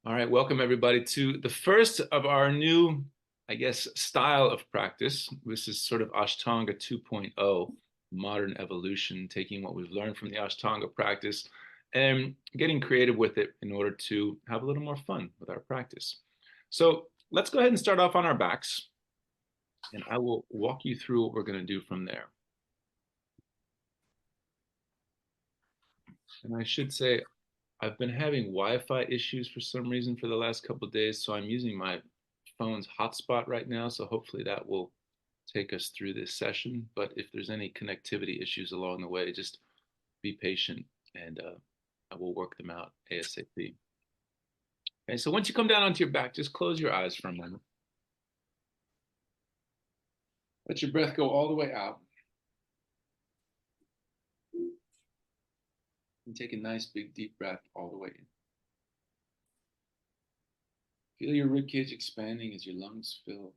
All right, welcome everybody to the first of our new, I guess, style of practice. This is sort of Ashtanga 2.0, modern evolution, taking what we've learned from the Ashtanga practice and getting creative with it in order to have a little more fun with our practice. So let's go ahead and start off on our backs, and I will walk you through what we're going to do from there. And I should say, I've been having Wi-Fi issues for some reason for the last couple of days, so I'm using my phone's hotspot right now. So hopefully that will take us through this session. But if there's any connectivity issues along the way, just be patient and I will work them out ASAP. Okay, so once you come down onto your back, just close your eyes for a moment. Let your breath go all the way out. And take a nice big deep breath all the way in. Feel your ribcage expanding as your lungs fill.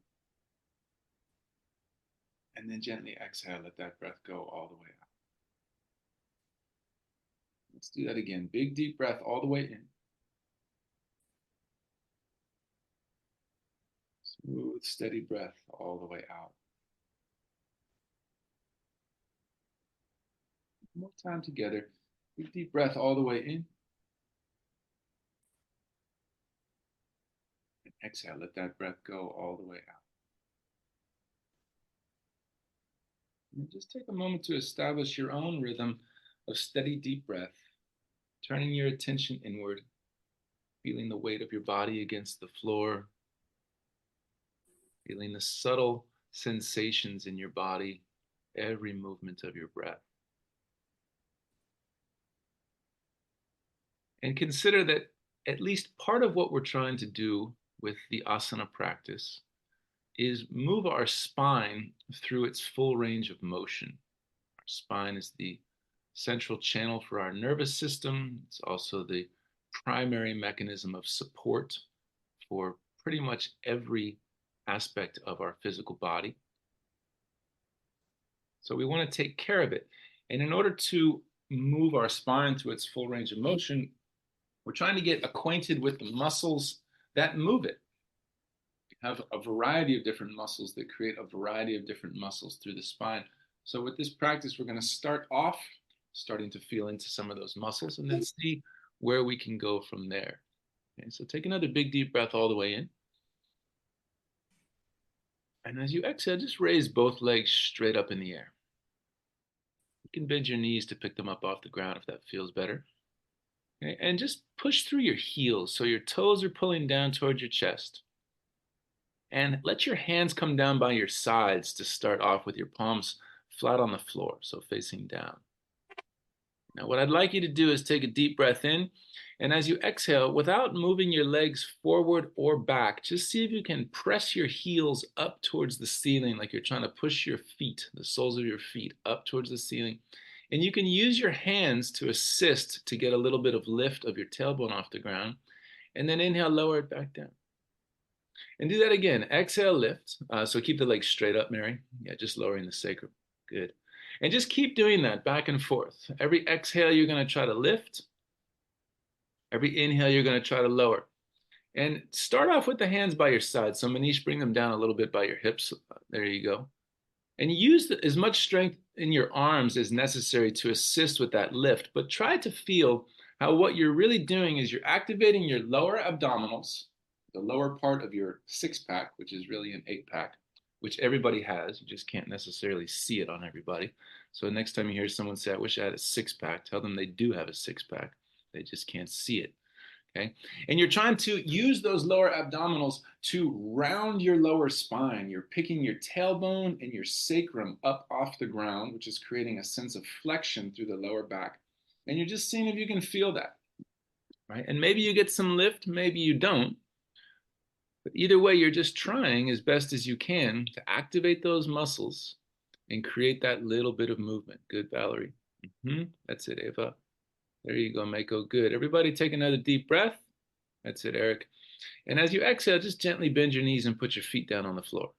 And then gently exhale, let that breath go all the way out. Let's do that again. Big deep breath all the way in. Smooth, steady breath all the way out. One more time together. Big deep breath all the way in. And exhale, let that breath go all the way out. And just take a moment to establish your own rhythm of steady deep breath, turning your attention inward, feeling the weight of your body against the floor, feeling the subtle sensations in your body, every movement of your breath. And consider that at least part of what we're trying to do with the asana practice is move our spine through its full range of motion. Our spine is the central channel for our nervous system. It's also the primary mechanism of support for pretty much every aspect of our physical body. So we want to take care of it. And in order to move our spine to its full range of motion, we're trying to get acquainted with the muscles that move it. We have a variety of different muscles that create a variety of different muscles through the spine. So with this practice, we're going to start off starting to feel into some of those muscles and then see where we can go from there. Okay, so take another big deep breath all the way in. And as you exhale, just raise both legs straight up in the air. You can bend your knees to pick them up off the ground if that feels better. Okay, and just push through your heels so your toes are pulling down towards your chest. And let your hands come down by your sides to start off with your palms flat on the floor, so facing down. Now, what I'd like you to do is take a deep breath in, and as you exhale, without moving your legs forward or back, just see if you can press your heels up towards the ceiling like you're trying to push your feet, the soles of your feet, up towards the ceiling. And you can use your hands to assist to get a little bit of lift of your tailbone off the ground. And then inhale, lower it back down. And do that again. Exhale, lift. So keep the legs straight up, Mary. Yeah, just lowering the sacrum. Good. And just keep doing that back and forth. Every exhale, you're going to try to lift. Every inhale, you're going to try to lower. And start off with the hands by your side. So Manish, bring them down a little bit by your hips. There you go. And use as much strength in your arms as necessary to assist with that lift. But try to feel how what you're really doing is you're activating your lower abdominals, the lower part of your six-pack, which is really an eight-pack, which everybody has. You just can't necessarily see it on everybody. So next time you hear someone say, I wish I had a six-pack, tell them they do have a six-pack. They just can't see it. Okay. And you're trying to use those lower abdominals to round your lower spine. You're picking your tailbone and your sacrum up off the ground, which is creating a sense of flexion through the lower back. And you're just seeing if you can feel that. Right. And maybe you get some lift, maybe you don't. But either way, you're just trying as best as you can to activate those muscles and create that little bit of movement. Good, Valerie. That's it, Ava. There you go, Mako. Good. Everybody take another deep breath. That's it, Eric. And as you exhale, just gently bend your knees and put your feet down on the floor,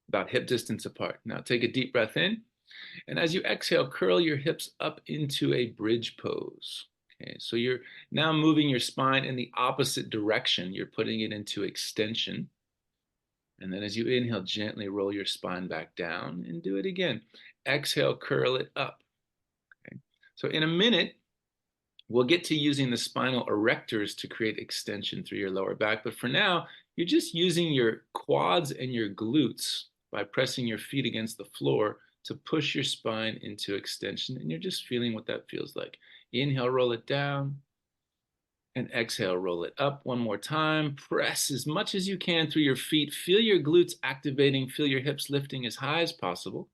about hip distance apart. Now take a deep breath in. And as you exhale, curl your hips up into a bridge pose. Okay, so you're now moving your spine in the opposite direction. You're putting it into extension. And then as you inhale, gently roll your spine back down and do it again. Exhale, curl it up. Okay. So in a minute, we'll get to using the spinal erectors to create extension through your lower back. But for now, you're just using your quads and your glutes by pressing your feet against the floor to push your spine into extension. And you're just feeling what that feels like. Inhale, roll it down. And exhale, roll it up one more time. Press as much as you can through your feet. Feel your glutes activating. Feel your hips lifting as high as possible.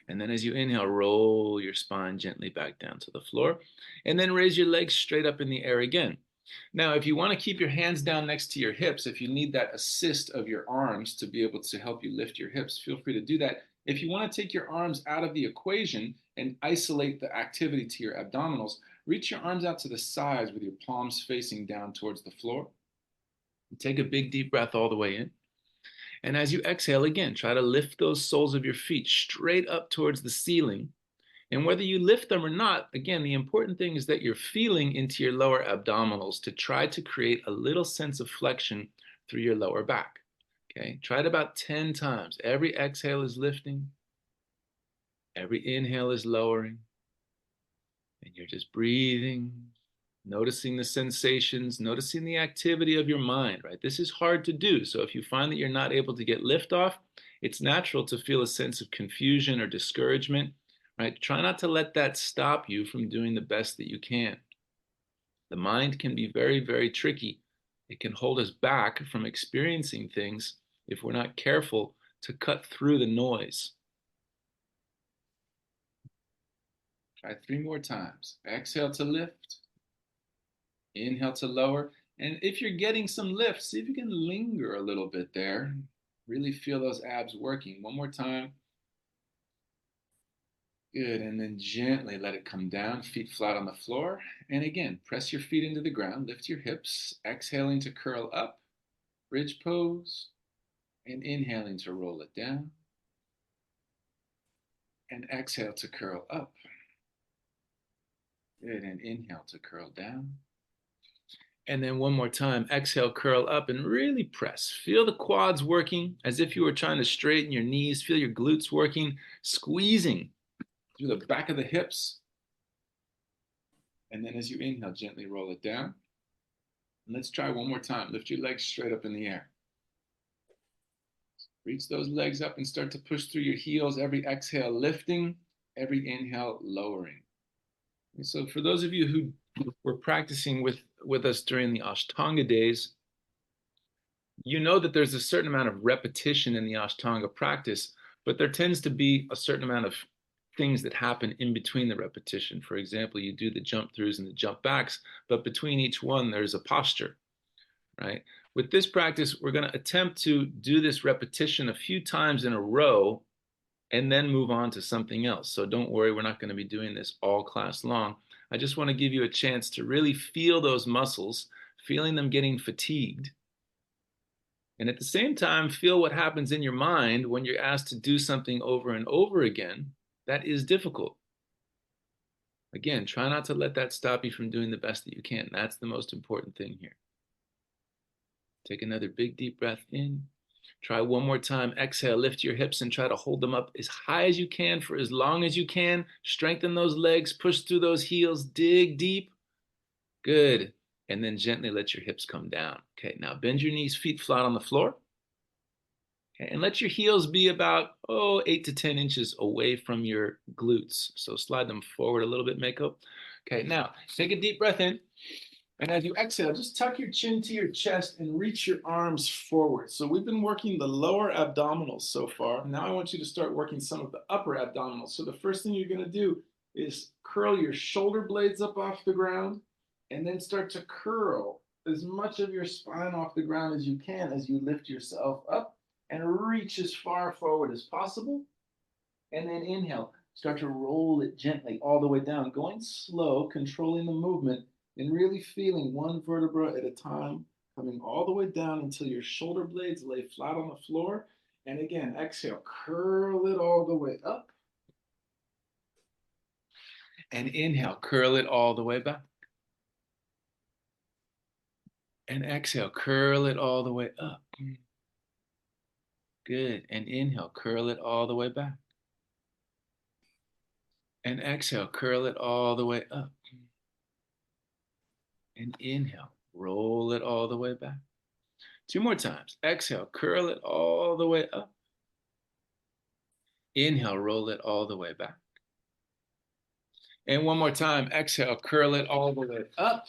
And then as you inhale, roll your spine gently back down to the floor. And then raise your legs straight up in the air again. Now, if you want to keep your hands down next to your hips, if you need that assist of your arms to be able to help you lift your hips, feel free to do that. If you want to take your arms out of the equation and isolate the activity to your abdominals, reach your arms out to the sides with your palms facing down towards the floor. Take a big deep breath all the way in. And as you exhale again, try to lift those soles of your feet straight up towards the ceiling. And whether you lift them or not, again, the important thing is that you're feeling into your lower abdominals to try to create a little sense of flexion through your lower back. Okay, try it about 10 times. Every exhale is lifting, every inhale is lowering, and you're just breathing, noticing the sensations, noticing the activity of your mind, right? This is hard to do. So if you find that you're not able to get lift off, it's natural to feel a sense of confusion or discouragement, right? Try not to let that stop you from doing the best that you can. The mind can be very, very tricky. It can hold us back from experiencing things if we're not careful to cut through the noise. Try 3 more times. Exhale to lift. Inhale to lower. And if you're getting some lift, see if you can linger a little bit there. Really feel those abs working. One more time. Good. And then gently let it come down, feet flat on the floor. And again, press your feet into the ground, lift your hips, exhaling to curl up, bridge pose, and inhaling to roll it down. And exhale to curl up. Good. And inhale to curl down. And then one more time, exhale, curl up and really press. Feel the quads working as if you were trying to straighten your knees. Feel your glutes working, squeezing through the back of the hips. And then as you inhale, gently roll it down. And let's try one more time. Lift your legs straight up in the air. Reach those legs up and start to push through your heels. Every exhale, lifting. Every inhale, lowering. And so for those of you who were practicing with us during the Ashtanga days, you know that there's a certain amount of repetition in the Ashtanga practice, but there tends to be a certain amount of things that happen in between the repetition. For example, you do the jump throughs and the jump backs, but between each one, there's a posture, right? With this practice, we're going to attempt to do this repetition a few times in a row and then move on to something else. So don't worry, we're not going to be doing this all class long. I just want to give you a chance to really feel those muscles, feeling them getting fatigued. And at the same time, feel what happens in your mind when you're asked to do something over and over again. That is difficult. Again, try not to let that stop you from doing the best that you can. That's the most important thing here. Take another big deep breath in. Try one more time. Exhale, lift your hips and try to hold them up as high as you can for as long as you can. Strengthen those legs, push through those heels, dig deep. Good. And then gently let your hips come down. Okay, now bend your knees, feet flat on the floor. Okay, and let your heels be about, 8 to 10 inches away from your glutes. So slide them forward a little bit, Mako. Okay, now take a deep breath in. And as you exhale, just tuck your chin to your chest and reach your arms forward. So we've been working the lower abdominals so far. Now I want you to start working some of the upper abdominals. So the first thing you're going to do is curl your shoulder blades up off the ground and then start to curl as much of your spine off the ground as you can as you lift yourself up and reach as far forward as possible. And then inhale, start to roll it gently all the way down, going slow, controlling the movement and really feeling one vertebra at a time, coming all the way down until your shoulder blades lay flat on the floor. And again, exhale, curl it all the way up. And inhale, curl it all the way back. And exhale, curl it all the way up. Good. And inhale, curl it all the way back. And exhale, curl it all the way up. And inhale, roll it all the way back. Two more times. Exhale, curl it all the way up. Inhale, roll it all the way back. And one more time. Exhale, curl it all the way up.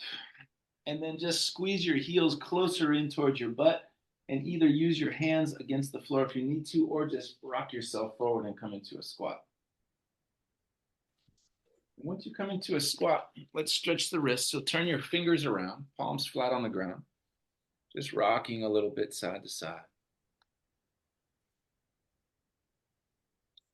And then just squeeze your heels closer in towards your butt and either use your hands against the floor if you need to, or just rock yourself forward and come into a squat. And once you come into a squat, let's stretch the wrists. So turn your fingers around, palms flat on the ground, just rocking a little bit side to side.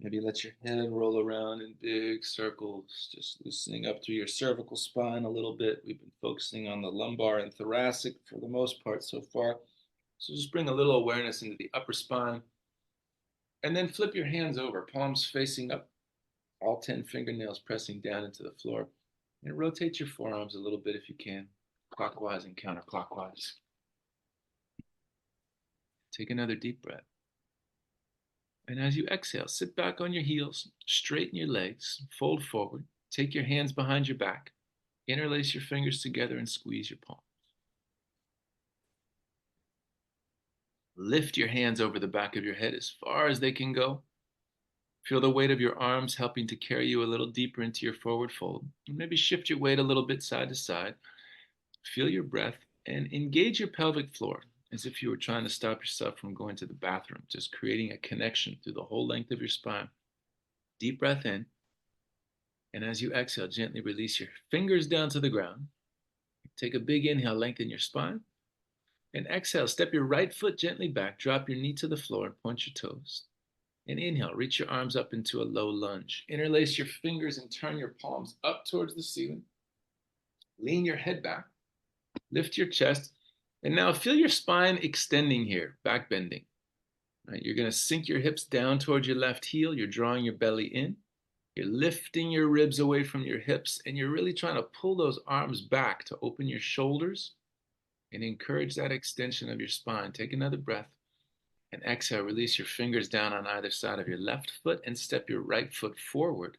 Maybe let your head roll around in big circles, just loosening up through your cervical spine a little bit. We've been focusing on the lumbar and thoracic for the most part so far. So just bring a little awareness into the upper spine. And then flip your hands over, palms facing up, all 10 fingernails pressing down into the floor. And rotate your forearms a little bit if you can, clockwise and counterclockwise. Take another deep breath. And as you exhale, sit back on your heels, straighten your legs, fold forward, take your hands behind your back, interlace your fingers together and squeeze your palms. Lift your hands over the back of your head as far as they can go. Feel the weight of your arms helping to carry you a little deeper into your forward fold. And maybe shift your weight a little bit side to side. Feel your breath and engage your pelvic floor as if you were trying to stop yourself from going to the bathroom, just creating a connection through the whole length of your spine. Deep breath in. And as you exhale, gently release your fingers down to the ground. Take a big inhale, lengthen your spine. And exhale, step your right foot gently back, drop your knee to the floor and point your toes. And inhale, reach your arms up into a low lunge. Interlace your fingers and turn your palms up towards the ceiling. Lean your head back, lift your chest. And now feel your spine extending here, back bending. Right, you're going to sink your hips down towards your left heel. You're drawing your belly in. You're lifting your ribs away from your hips, and you're really trying to pull those arms back to open your shoulders and encourage that extension of your spine. Take another breath. And exhale, release your fingers down on either side of your left foot and step your right foot forward.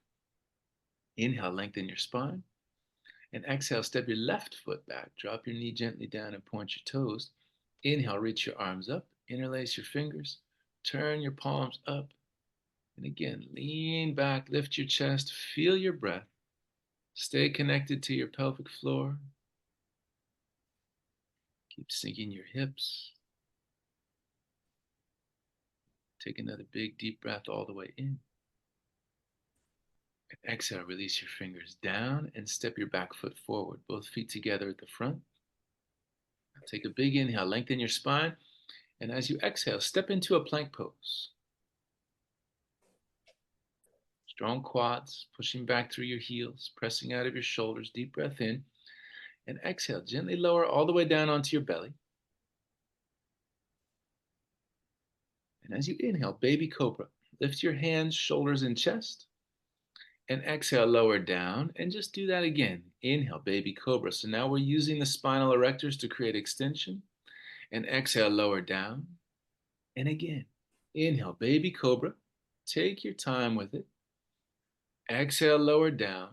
Inhale, lengthen your spine. And exhale, step your left foot back. Drop your knee gently down and point your toes. Inhale, reach your arms up. Interlace your fingers. Turn your palms up. And again, lean back, lift your chest, feel your breath. Stay connected to your pelvic floor. Keep sinking your hips. Take another big deep breath all the way in. And exhale, release your fingers down and step your back foot forward, both feet together at the front. Take a big inhale, lengthen your spine. And as you exhale, step into a plank pose. Strong quads, pushing back through your heels, pressing out of your shoulders. Deep breath in. And exhale, gently lower all the way down onto your belly. And as you inhale, baby cobra, lift your hands, shoulders, and chest. And exhale, lower down. And just do that again. Inhale, baby cobra. So now we're using the spinal erectors to create extension. And exhale, lower down. And again, inhale, baby cobra. Take your time with it. Exhale, lower down.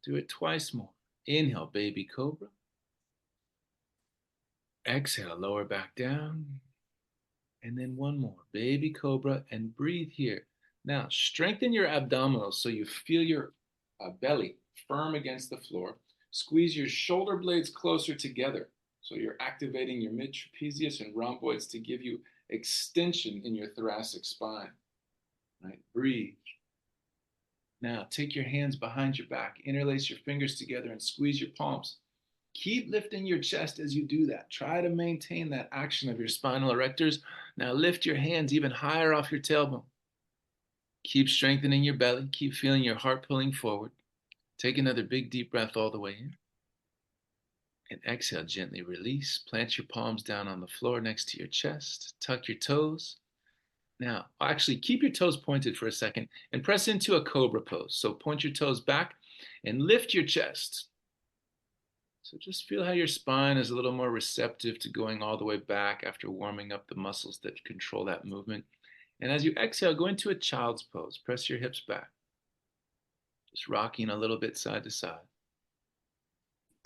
Do it twice more. Inhale, baby cobra. Exhale, lower back down. And then one more, baby cobra, and breathe here. Now, strengthen your abdominals so you feel your belly firm against the floor. Squeeze your shoulder blades closer together so you're activating your mid-trapezius and rhomboids to give you extension in your thoracic spine. Right? Breathe. Now, take your hands behind your back, interlace your fingers together, and squeeze your palms. Keep lifting your chest as you do that. Try to maintain that action of your spinal erectors. Now lift your hands even higher off your tailbone. Keep strengthening your belly. Keep feeling your heart pulling forward. Take another big deep breath all the way in. And exhale, gently release. Plant your palms down on the floor next to your chest. Tuck your toes. Now, actually, keep your toes pointed for a second and press into a cobra pose. So point your toes back and lift your chest. So just feel how your spine is a little more receptive to going all the way back after warming up the muscles that control that movement. And as you exhale, go into a child's pose. Press your hips back, just rocking a little bit side to side.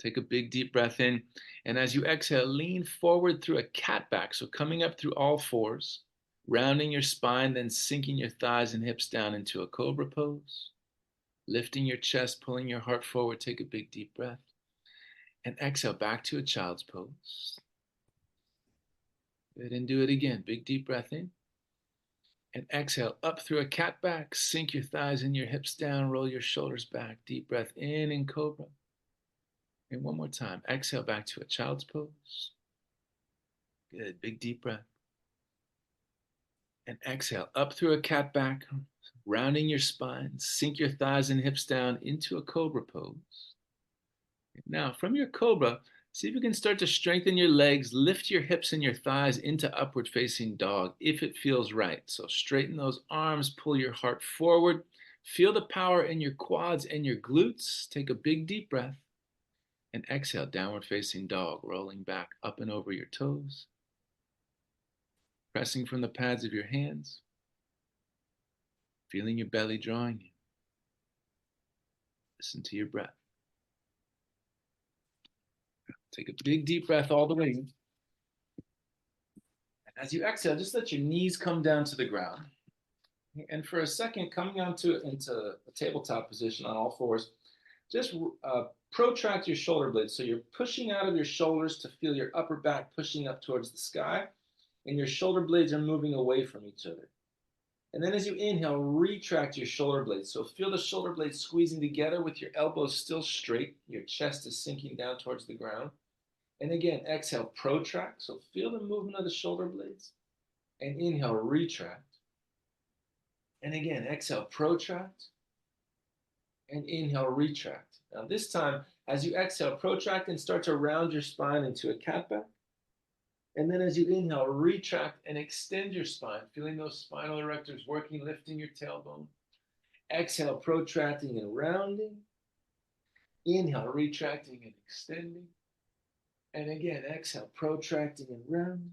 Take a big deep breath in. And as you exhale, lean forward through a cat back. So coming up through all fours, rounding your spine, then sinking your thighs and hips down into a cobra pose. Lifting your chest, pulling your heart forward. Take a big deep breath. And exhale back to a child's pose. Good, and do it again. Big deep breath in. And exhale up through a cat back. Sink your thighs and your hips down. Roll your shoulders back. Deep breath in cobra. And one more time. Exhale back to a child's pose. Good. Big deep breath. And exhale up through a cat back, rounding your spine. Sink your thighs and hips down into a cobra pose. Now, from your cobra, see if you can start to strengthen your legs. Lift your hips and your thighs into upward facing dog if it feels right. So straighten those arms, pull your heart forward. Feel the power in your quads and your glutes. Take a big deep breath. And exhale, downward facing dog, rolling back up and over your toes. Pressing from the pads of your hands. Feeling your belly drawing you. Listen to your breath. Take a big deep breath all the way in. As you exhale, just let your knees come down to the ground. And for a second, coming into a tabletop position on all fours, just protract your shoulder blades. So you're pushing out of your shoulders to feel your upper back pushing up towards the sky, and your shoulder blades are moving away from each other. And then as you inhale, retract your shoulder blades. So feel the shoulder blades squeezing together with your elbows still straight. Your chest is sinking down towards the ground. And again, exhale, protract. So feel the movement of the shoulder blades. And inhale, retract. And again, exhale, protract. And inhale, retract. Now this time, as you exhale, protract and start to round your spine into a cat back. And then as you inhale, retract and extend your spine, feeling those spinal erectors working, lifting your tailbone. Exhale, protracting and rounding. Inhale, retracting and extending. And again, exhale, protracting and rounding.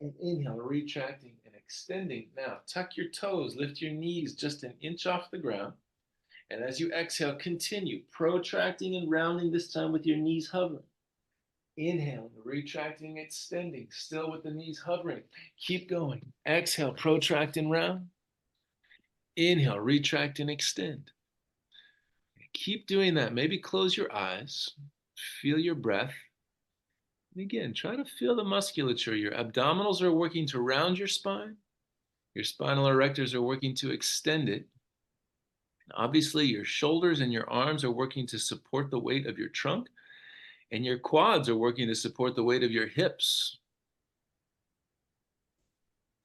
And inhale, retracting and extending. Now, tuck your toes, lift your knees just an inch off the ground. And as you exhale, continue protracting and rounding, this time with your knees hovering. Inhaling, retracting, extending, still with the knees hovering. Keep going. Exhale, protract and round. Inhale, retract and extend. Keep doing that. Maybe close your eyes. Feel your breath. And again, try to feel the musculature. Your abdominals are working to round your spine. Your spinal erectors are working to extend it. And obviously, your shoulders and your arms are working to support the weight of your trunk. And your quads are working to support the weight of your hips.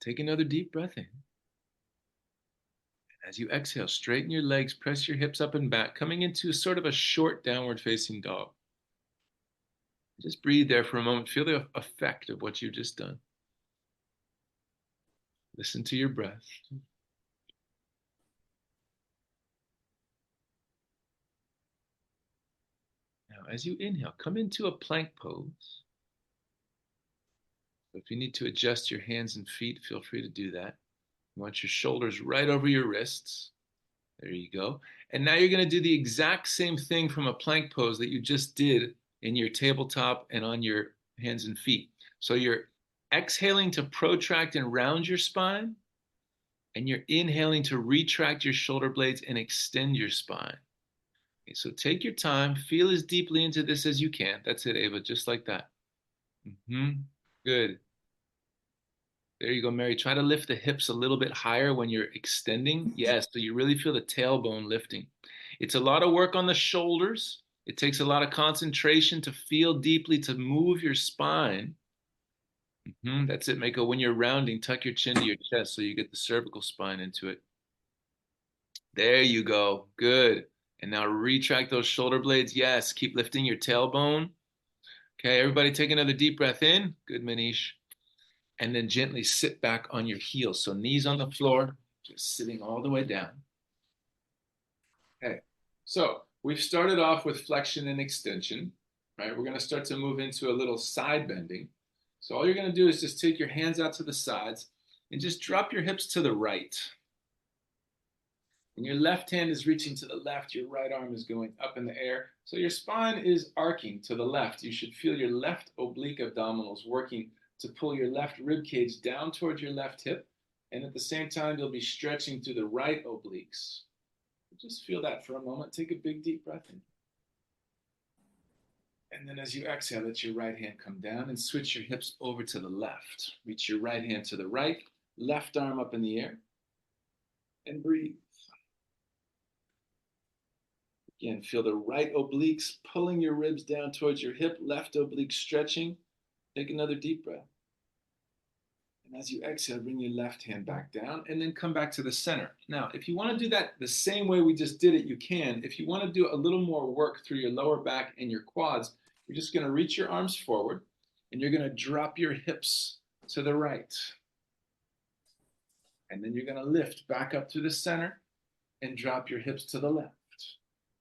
Take another deep breath in. As you exhale, straighten your legs, press your hips up and back, coming into sort of a short downward facing dog. Just breathe there for a moment. Feel the effect of what you've just done. Listen to your breath. Now, as you inhale, come into a plank pose. If you need to adjust your hands and feet, feel free to do that. You want your shoulders right over your wrists. There you go. And now you're going to do the exact same thing from a plank pose that you just did in your tabletop and on your hands and feet. So you're exhaling to protract and round your spine, and you're inhaling to retract your shoulder blades and extend your spine. Okay, so take your time, feel as deeply into this as you can. That's it, Ava, just like that. Good. There you go, Mary. Try to lift the hips a little bit higher when you're extending. Yes, so you really feel the tailbone lifting. It's a lot of work on the shoulders. It takes a lot of concentration to feel deeply, to move your spine. That's it, Mako. When you're rounding, tuck your chin to your chest so you get the cervical spine into it. There you go. Good. And now retract those shoulder blades. Yes, keep lifting your tailbone. Okay, everybody take another deep breath in. Good, Manish. And then gently sit back on your heels. So knees on the floor, just sitting all the way down. Okay. So we've started off with flexion and extension, right? We're going to start to move into a little side bending. So all you're going to do is just take your hands out to the sides and just drop your hips to the right. And your left hand is reaching to the left, your right arm is going up in the air. So your spine is arcing to the left. You should feel your left oblique abdominals working to pull your left rib cage down towards your left hip. And at the same time, you'll be stretching through the right obliques. Just feel that for a moment. Take a big deep breath in. And then as you exhale, let your right hand come down and switch your hips over to the left. Reach your right hand to the right, left arm up in the air, and breathe. Again, feel the right obliques pulling your ribs down towards your hip, left oblique stretching. Take another deep breath. And as you exhale, bring your left hand back down and then come back to the center. Now, if you want to do that the same way we just did it, you can. If you want to do a little more work through your lower back and your quads, you're just going to reach your arms forward and you're going to drop your hips to the right. And then you're going to lift back up to the center and drop your hips to the left.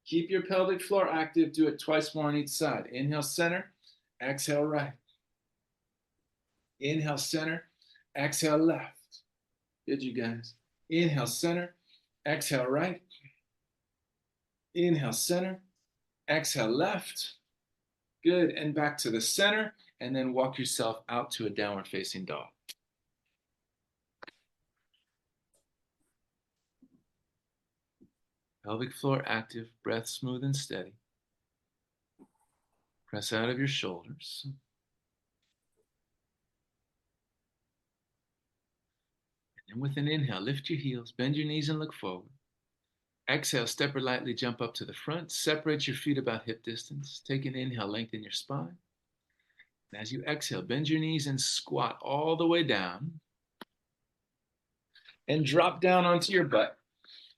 Keep your pelvic floor active. Do it twice more on each side. Inhale, center. Exhale, right. Inhale, center. Exhale, left. Good, you guys. Inhale, center. Exhale, right. Inhale, center. Exhale, left. Good. And back to the center. And then walk yourself out to a downward facing dog. Pelvic floor active, breath smooth and steady. Press out of your shoulders. And with an inhale, lift your heels, bend your knees and look forward. Exhale, step or lightly jump up to the front. Separate your feet about hip distance. Take an inhale, lengthen your spine. And as you exhale, bend your knees and squat all the way down. And drop down onto your butt.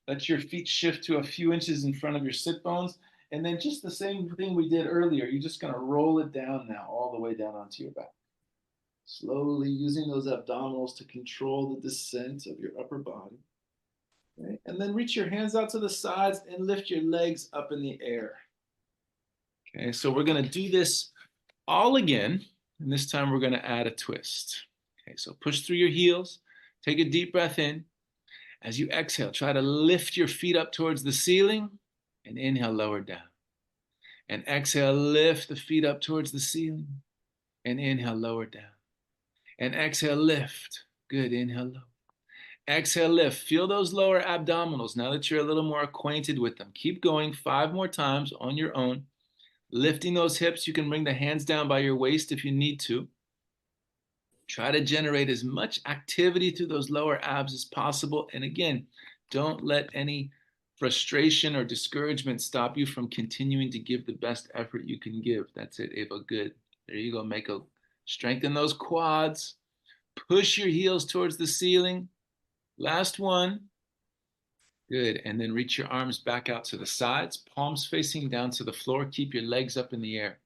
Let your feet shift to a few inches in front of your sit bones. And then just the same thing we did earlier, you're just going to roll it down now, all the way down onto your back. Slowly using those abdominals to control the descent of your upper body. Okay? And then reach your hands out to the sides and lift your legs up in the air. Okay, so we're going to do this all again. And this time we're going to add a twist. Okay, so push through your heels. Take a deep breath in. As you exhale, try to lift your feet up towards the ceiling and inhale, lower down. And exhale, lift the feet up towards the ceiling and inhale, lower down. And exhale, lift. Good, inhale, low. Exhale, lift. Feel those lower abdominals now that you're a little more acquainted with them. Keep going 5 more times on your own. Lifting those hips, you can bring the hands down by your waist if you need to. Try to generate as much activity through those lower abs as possible. And again, don't let any frustration or discouragement stop you from continuing to give the best effort you can give. That's it, Ava. Good. There you go. Strengthen those quads. Push your heels towards the ceiling. Last one. Good. And then reach your arms back out to the sides, palms facing down to the floor. Keep your legs up in the air.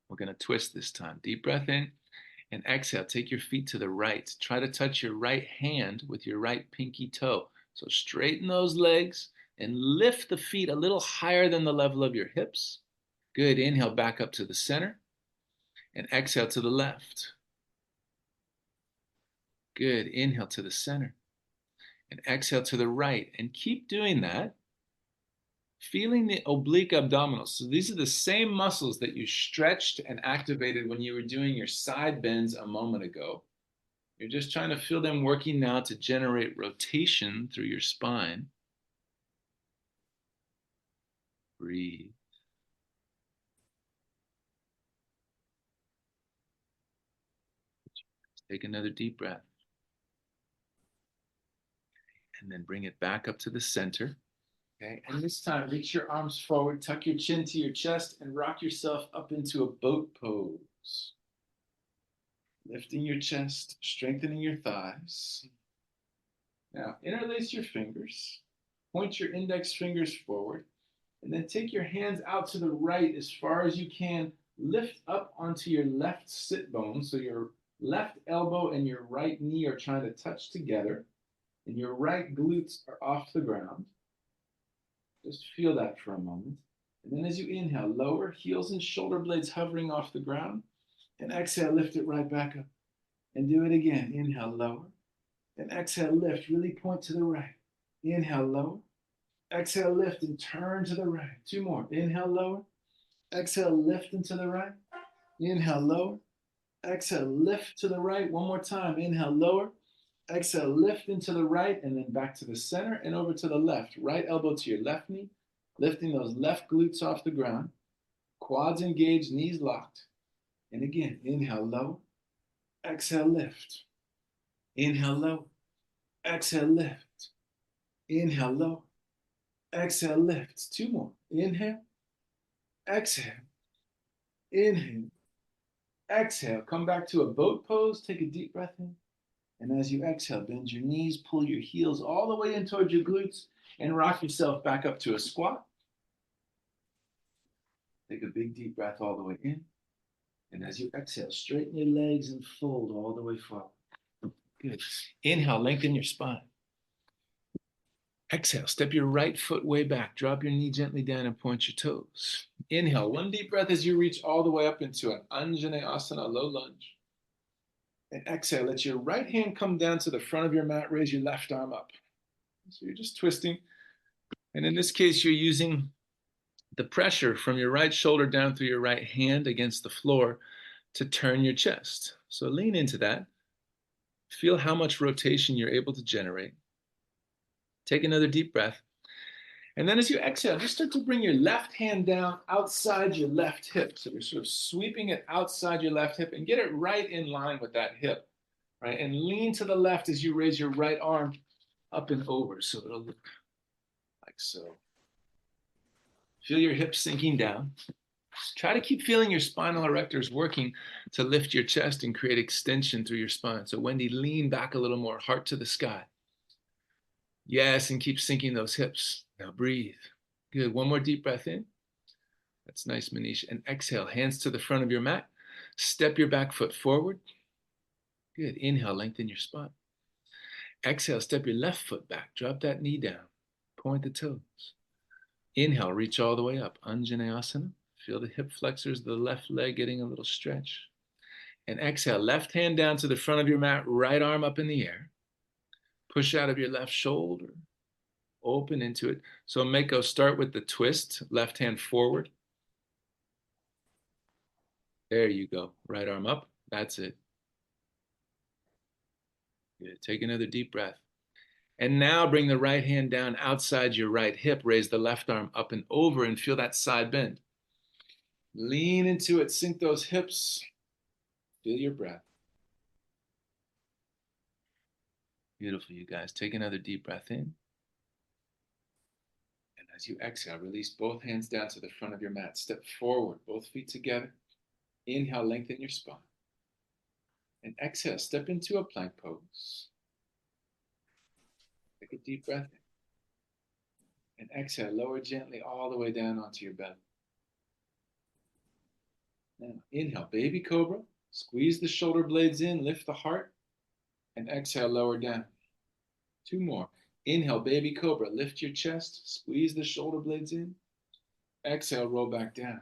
We're going to twist this time. Deep breath in. And exhale, take your feet to the right. Try to touch your right hand with your right pinky toe. So straighten those legs and lift the feet a little higher than the level of your hips. Good. Inhale back up to the center and exhale to the left. Good. Inhale to the center and exhale to the right. And keep doing that. Feeling the oblique abdominals. So these are the same muscles that you stretched and activated when you were doing your side bends a moment ago. You're just trying to feel them working now to generate rotation through your spine. Breathe. Take another deep breath. And then bring it back up to the center. Okay, and this time, reach your arms forward, tuck your chin to your chest, and rock yourself up into a boat pose. Lifting your chest, strengthening your thighs. Now, interlace your fingers. Point your index fingers forward. And then take your hands out to the right as far as you can. Lift up onto your left sit bone. So your left elbow and your right knee are trying to touch together. And your right glutes are off the ground. Just feel that for a moment. And then as you inhale, lower, heels and shoulder blades hovering off the ground. And exhale, lift it right back up. And do it again. Inhale, lower. And exhale, lift. Really point to the right. Inhale, lower. Exhale, lift and turn to the right. Two more. Inhale, lower. Exhale, lift and to the right. Inhale, lower. Exhale, lift to the right. One more time. Inhale, lower. Exhale, lift into the right and then back to the center and over to the left. Right elbow to your left knee, lifting those left glutes off the ground. Quads engaged, knees locked. And again, inhale, low. Exhale, lift. Inhale, low. Exhale, lift. Inhale, low. Exhale, lift. Two more. Inhale. Exhale. Inhale. Exhale. Come back to a boat pose. Take a deep breath in. And as you exhale, bend your knees, pull your heels all the way in towards your glutes, and rock yourself back up to a squat. Take a big deep breath all the way in. And as you exhale, straighten your legs and fold all the way forward. Good. Inhale, lengthen your spine. Exhale, step your right foot way back. Drop your knee gently down and point your toes. Inhale, one deep breath as you reach all the way up into an Anjaneyasana, low lunge. And exhale, let your right hand come down to the front of your mat. Raise your left arm up. So you're just twisting. And in this case, you're using the pressure from your right shoulder down through your right hand against the floor to turn your chest. So lean into that. Feel how much rotation you're able to generate. Take another deep breath. And then as you exhale, just start to bring your left hand down outside your left hip. So you're sort of sweeping it outside your left hip and get it right in line with that hip, right? And lean to the left as you raise your right arm up and over. So it'll look like so. Feel your hips sinking down. Try to keep feeling your spinal erectors working to lift your chest and create extension through your spine. So Wendy, lean back a little more, heart to the sky. Yes, and keep sinking those hips. Now breathe. Good. One more deep breath in. That's nice, Manish. And exhale, hands to the front of your mat. Step your back foot forward. Good. Inhale, lengthen your spine. Exhale, step your left foot back. Drop that knee down. Point the toes. Inhale, reach all the way up. Anjaneyasana. Feel the hip flexors of the left leg getting a little stretch. And exhale, left hand down to the front of your mat, right arm up in the air. Push out of your left shoulder. Open into it. So Mako, start with the twist, left hand forward. There you go. Right arm up. That's it. Good. Take another deep breath. And now bring the right hand down outside your right hip. Raise the left arm up and over and feel that side bend. Lean into it. Sink those hips. Feel your breath. Beautiful, you guys. Take another deep breath in. And as you exhale, release both hands down to the front of your mat. Step forward, both feet together. Inhale, lengthen your spine. And exhale, step into a plank pose. Take a deep breath in. And exhale, lower gently all the way down onto your belly. Now, inhale, baby cobra. Squeeze the shoulder blades in, lift the heart. And exhale, lower down. Two more. Inhale, baby cobra. Lift your chest. Squeeze the shoulder blades in. Exhale, roll back down.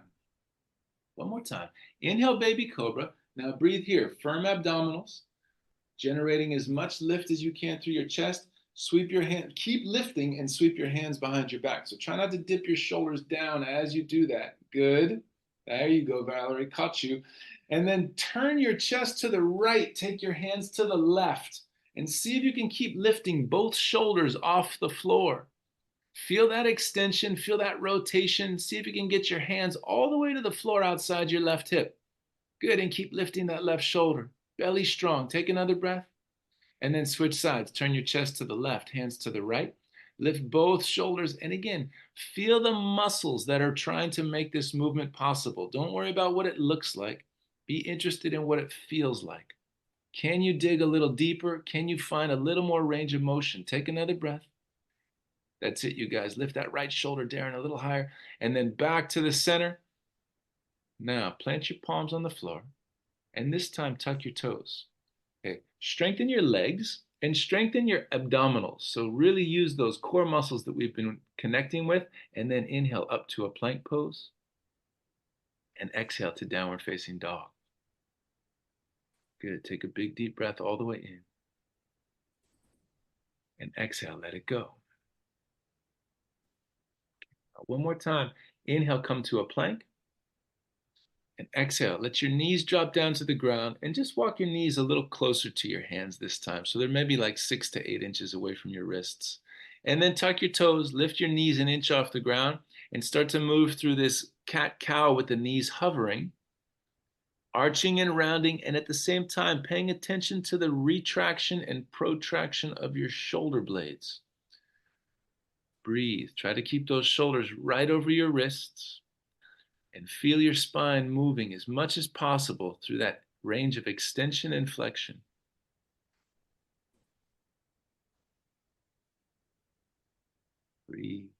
One more time. Inhale, baby cobra. Now breathe here. Firm abdominals. Generating as much lift as you can through your chest. Sweep your hand. Keep lifting and sweep your hands behind your back. So try not to dip your shoulders down as you do that. Good. There you go, Valerie. Caught you. And then turn your chest to the right. Take your hands to the left. And see if you can keep lifting both shoulders off the floor. Feel that extension, feel that rotation. See if you can get your hands all the way to the floor outside your left hip. Good, and keep lifting that left shoulder. Belly strong. Take another breath. And then switch sides. Turn your chest to the left, hands to the right. Lift both shoulders. And again, feel the muscles that are trying to make this movement possible. Don't worry about what it looks like. Be interested in what it feels like. Can you dig a little deeper? Can you find a little more range of motion? Take another breath. That's it, you guys. Lift that right shoulder down a little higher and then back to the center. Now, plant your palms on the floor and this time tuck your toes. Okay, strengthen your legs And strengthen your abdominals. So really use those core muscles that we've been connecting with, and then inhale up to a plank pose and exhale to downward facing dog. Good. Take a big deep breath all the way in and exhale, let it go. One more time. Inhale, come to a plank and exhale. Let your knees drop down to the ground and just walk your knees a little closer to your hands this time. So they're maybe like 6 to 8 inches away from your wrists. And then tuck your toes, lift your knees an inch off the ground, and start to move through this cat-cow with the knees hovering, arching and rounding, and at the same time paying attention to the retraction and protraction of your shoulder blades. Breathe. Try to keep those shoulders right over your wrists and feel your spine moving as much as possible through that range of extension and flexion. Breathe.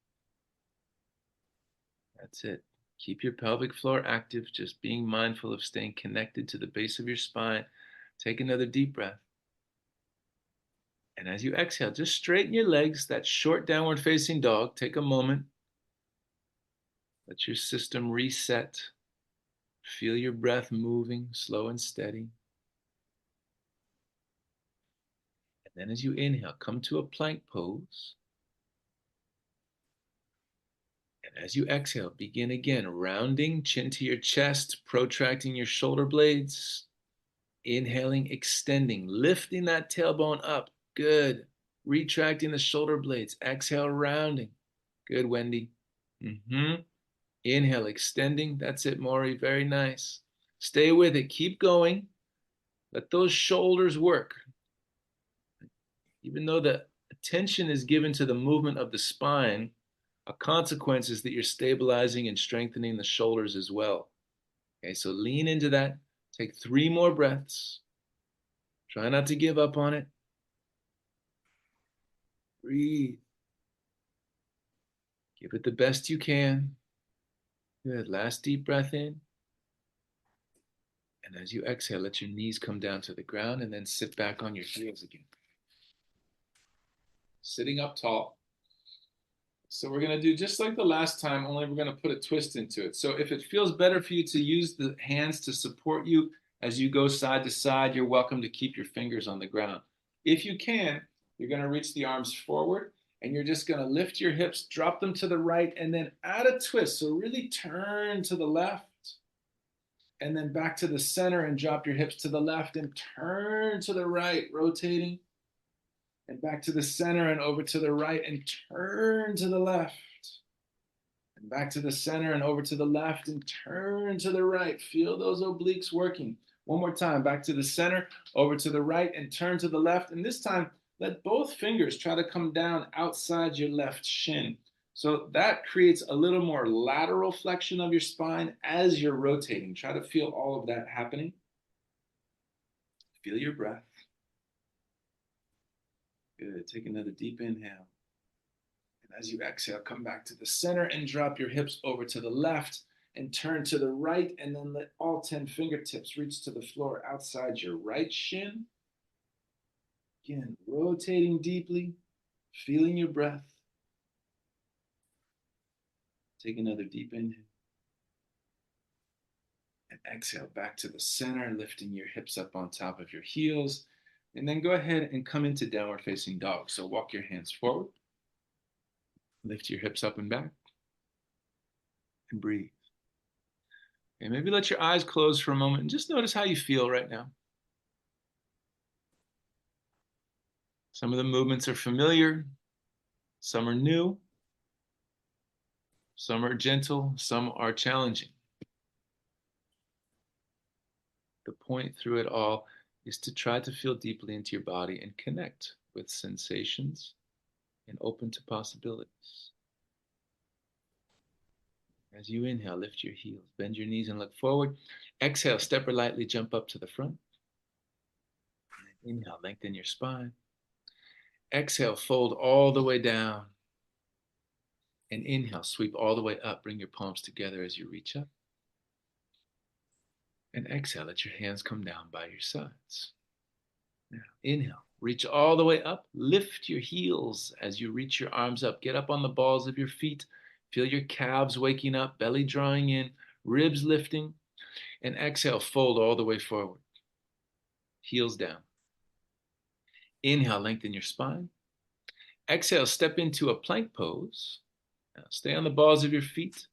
That's it. Keep your pelvic floor active, just being mindful of staying connected to the base of your spine. Take another deep breath. And as you exhale, just straighten your legs, that short downward facing dog. Take a moment. Let your system reset. Feel your breath moving, slow and steady. And then as you inhale, come to a plank pose. And as you exhale, begin again, rounding, chin to your chest, protracting your shoulder blades. Inhaling, extending, lifting that tailbone up. Good. Retracting the shoulder blades. Exhale, rounding. Good, Wendy. Inhale, extending. That's it, Maury. Very nice. Stay with it. Keep going. Let those shoulders work. Even though the attention is given to the movement of the spine, a consequence is that you're stabilizing and strengthening the shoulders as well. Okay, so lean into that. Take 3 more breaths. Try not to give up on it. Breathe. Give it the best you can. Good. Last deep breath in. And as you exhale, let your knees come down to the ground and then sit back on your heels again. Sitting up tall. So we're going to do just like the last time, only we're going to put a twist into it. So if it feels better for you to use the hands to support you as you go side to side, you're welcome to keep your fingers on the ground. If you can, you're going to reach the arms forward and you're just going to lift your hips, drop them to the right, and then add a twist. So really turn to the left and then back to the center and drop your hips to the left and turn to the right, rotating. And back to the center and over to the right and turn to the left. And back to the center and over to the left and turn to the right. Feel those obliques working. One more time, back to the center, over to the right and turn to the left. And this time, let both fingers try to come down outside your left shin. So that creates a little more lateral flexion of your spine as you're rotating. Try to feel all of that happening. Feel your breath. Good. Take another deep inhale. And as you exhale, come back to the center and drop your hips over to the left and turn to the right. And then let all 10 fingertips reach to the floor outside your right shin. Again, rotating deeply, feeling your breath. Take another deep inhale. And exhale back to the center, lifting your hips up on top of your heels. And then go ahead and come into downward facing dog. So walk your hands forward. Lift your hips up and back. And breathe. And maybe let your eyes close for a moment and just notice how you feel right now. Some of the movements are familiar. Some are new. Some are gentle. Some are challenging. The point through it all is to try to feel deeply into your body and connect with sensations and open to possibilities. As you inhale, lift your heels, bend your knees and look forward. Exhale, step or lightly jump up to the front. Inhale, lengthen your spine. Exhale, fold all the way down. And inhale, sweep all the way up. Bring your palms together as you reach up. And exhale, let your hands come down by your sides. Now, inhale, Reach all the way up. Lift your heels as you reach your arms up. Get up on the balls of your feet. Feel your calves waking up, belly drawing in, ribs lifting. And exhale, fold all the way forward. Heels down. Inhale, lengthen your spine. Exhale, step into a plank pose. Now, stay on the balls of your feet.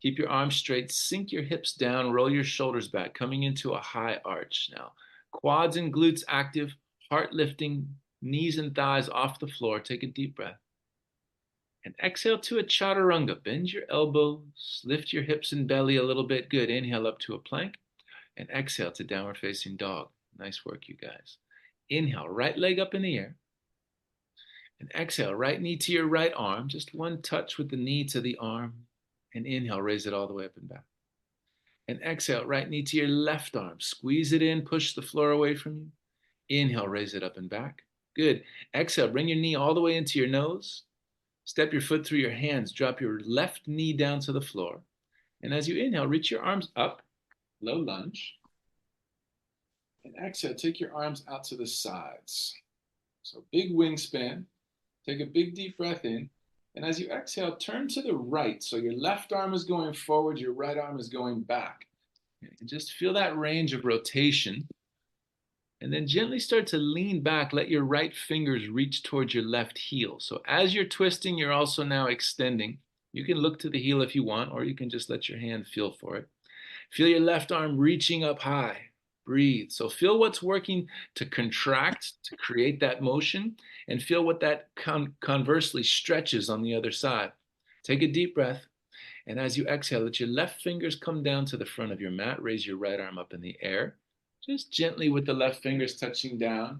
Keep your arms straight. Sink your hips down. Roll your shoulders back, coming into a high arch. Now, quads and glutes active, heart lifting, knees and thighs off the floor. Take a deep breath. And exhale to a chaturanga. Bend your elbows. Lift your hips and belly a little bit. Good. Inhale up to a plank. And exhale to downward facing dog. Nice work, you guys. Inhale, right leg up in the air. And exhale, right knee to your right arm. Just one touch with the knee to the arm. And inhale, raise it all the way up and back. And exhale, right knee to your left arm. Squeeze it in, push the floor away from you. Inhale, raise it up and back. Good. Exhale, bring your knee all the way into your nose. Step your foot through your hands. Drop your left knee down to the floor. And as you inhale, reach your arms up, low lunge. And exhale, take your arms out to the sides. So big wingspan. Take a big deep breath in. And as you exhale, turn to the right. So your left arm is going forward, your right arm is going back. And just feel that range of rotation. And then gently start to lean back. Let your right fingers reach towards your left heel. So as you're twisting, you're also now extending. You can look to the heel if you want, or you can just let your hand feel for it. Feel your left arm reaching up high. Breathe. So feel what's working to contract, to create that motion, and feel what that conversely stretches on the other side. Take a deep breath. And as you exhale, let your left fingers come down to the front of your mat. Raise your right arm up in the air. Just gently with the left fingers touching down.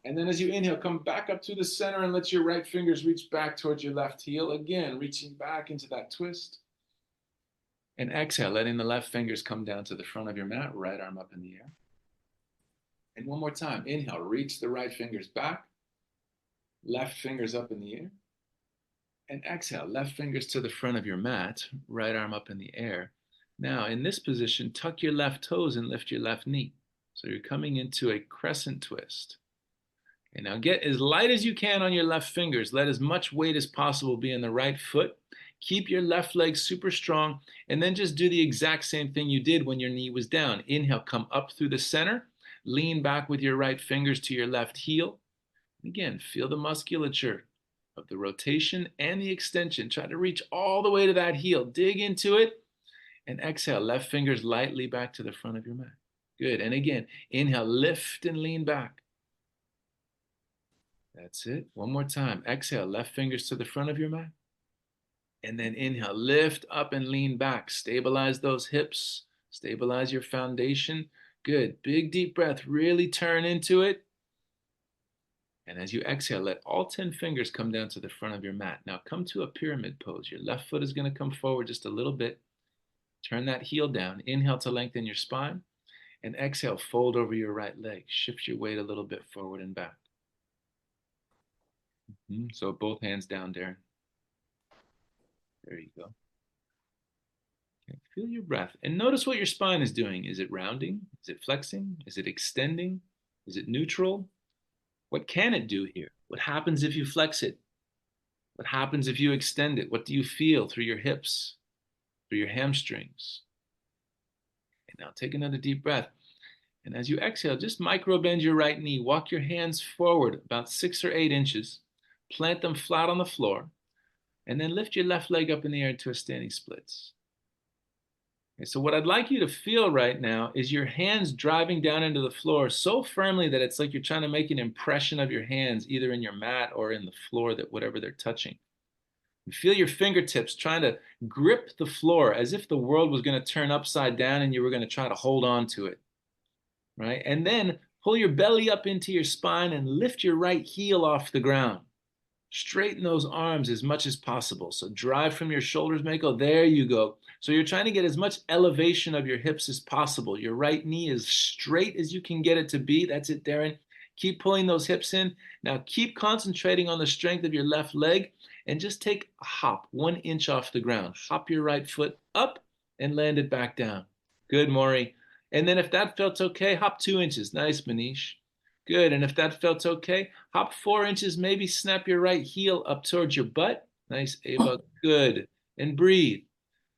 And then as you inhale, come back up to the center and let your right fingers reach back towards your left heel. Again, reaching back into that twist. And exhale, letting the left fingers come down to the front of your mat, right arm up in the air. And one more time, inhale, reach the right fingers back, left fingers up in the air. And exhale, left fingers to the front of your mat, right arm up in the air. Now, in this position, tuck your left toes and lift your left knee. So you're coming into a crescent twist. And now get as light as you can on your left fingers. Let as much weight as possible be in the right foot. Keep your left leg super strong, and then just do the exact same thing you did when your knee was down. Inhale, come up through the center. Lean back with your right fingers to your left heel. Again, feel the musculature of the rotation and the extension. Try to reach all the way to that heel. Dig into it, and exhale. Left fingers lightly back to the front of your mat. Good. And again, inhale, lift and lean back. That's it. One more time. Exhale, left fingers to the front of your mat. And then inhale, lift up and lean back. Stabilize those hips. Stabilize your foundation. Good. Big deep breath. Really turn into it. And as you exhale, let all 10 fingers come down to the front of your mat. Now come to a pyramid pose. Your left foot is going to come forward just a little bit. Turn that heel down. Inhale to lengthen your spine. And exhale, fold over your right leg. Shift your weight a little bit forward and back. So both hands down, Darren. There you go. Okay, feel your breath and notice what your spine is doing. Is it rounding? Is it flexing? Is it extending? Is it neutral? What can it do here? What happens if you flex it? What happens if you extend it? What do you feel through your hips, through your hamstrings? And now take another deep breath. And as you exhale, just micro bend your right knee. Walk your hands forward about 6 or 8 inches. Plant them flat on the floor. And then lift your left leg up in the air into a standing splits. Okay, so what I'd like you to feel right now is your hands driving down into the floor so firmly that it's like you're trying to make an impression of your hands either in your mat or in the floor, that whatever they're touching. You feel your fingertips trying to grip the floor as if the world was going to turn upside down and you were going to try to hold on to it, right? And then pull your belly up into your spine and lift your right heel off the ground. Straighten those arms as much as possible. So drive from your shoulders, Mako. There you go. So you're trying to get as much elevation of your hips as possible. Your right knee is straight as you can get it to be. That's it, Darren. Keep pulling those hips in. Now keep concentrating on the strength of your left leg and just take a hop 1 inch off the ground. Hop your right foot up and land it back down. Good, Maury. And then if that felt okay, hop 2 inches. Nice, Manish. Good. And if that felt okay, hop 4 inches, maybe snap your right heel up towards your butt. Nice, Ava. Good. And breathe.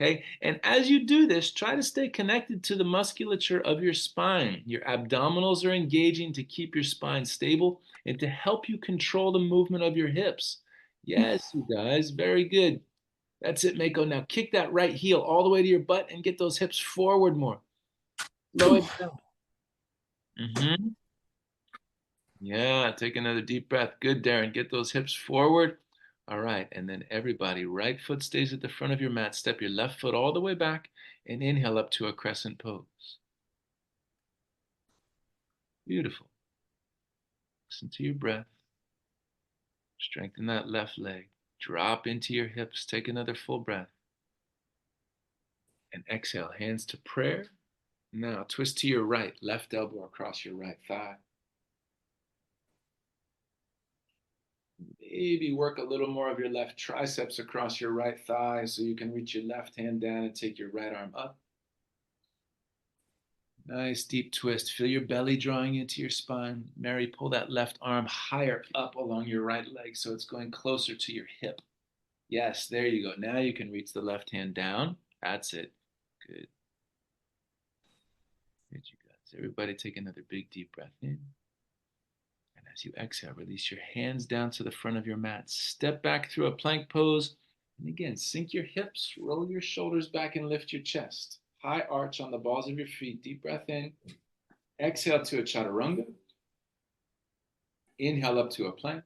Okay. And as you do this, try to stay connected to the musculature of your spine. Your abdominals are engaging to keep your spine stable and to help you control the movement of your hips. Yes, you guys. Very good. That's it, Mako. Now kick that right heel all the way to your butt and get those hips forward more. Slow it down. Mm-hmm. Yeah, take another deep breath. Good, Darren. Get those hips forward. All right. And then everybody, right foot stays at the front of your mat. Step your left foot all the way back and inhale up to a crescent pose. Beautiful. Listen to your breath. Strengthen that left leg. Drop into your hips. Take another full breath. And exhale, hands to prayer. Now twist to your right, left elbow across your right thigh. Maybe work a little more of your left triceps across your right thigh so you can reach your left hand down and take your right arm up. Nice deep twist. Feel your belly drawing into your spine. Mary, pull that left arm higher up along your right leg so it's going closer to your hip. Yes, there you go. Now you can reach the left hand down. That's it. Good. Good, you guys. Everybody take another big deep breath in. And as you exhale, release your hands down to the front of your mat. Step back through a plank pose. And again, sink your hips, roll your shoulders back, and lift your chest. High arch on the balls of your feet. Deep breath in. Exhale to a chaturanga. Inhale up to a plank.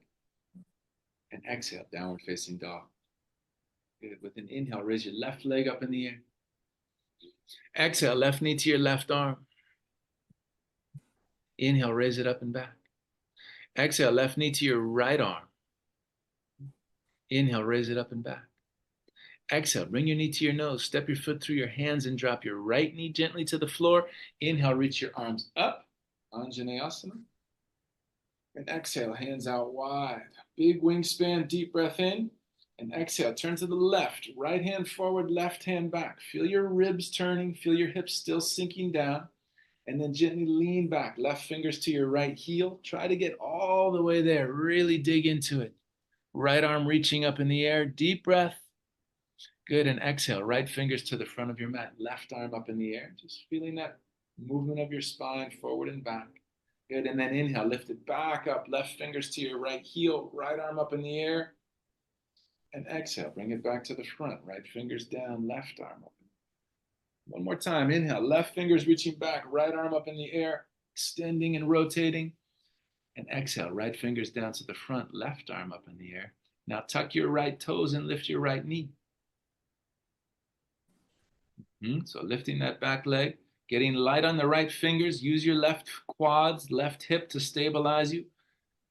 And exhale, downward facing dog. Good. With an inhale, raise your left leg up in the air. Exhale, left knee to your left arm. Inhale, raise it up and back. Exhale, left knee to your right arm. Inhale, raise it up and back. Exhale, bring your knee to your nose. Step your foot through your hands and drop your right knee gently to the floor. Inhale, reach your arms up. Anjaneyasana. And exhale, hands out wide. Big wingspan, deep breath in. And exhale, turn to the left. Right hand forward, left hand back. Feel your ribs turning. Feel your hips still sinking down. And then gently lean back. Left fingers to your right heel. Try to get all the way there. Really dig into it. Right arm reaching up in the air. Deep breath. Good. And exhale. Right fingers to the front of your mat. Left arm up in the air. Just feeling that movement of your spine forward and back. Good. And then inhale. Lift it back up. Left fingers to your right heel. Right arm up in the air. And exhale. Bring it back to the front. Right fingers down. Left arm up. One more time. Inhale. Left fingers reaching back. Right arm up in the air. Extending and rotating. And exhale. Right fingers down to the front. Left arm up in the air. Now tuck your right toes and lift your right knee. So lifting that back leg, getting light on the right fingers. Use your left quads, left hip to stabilize you.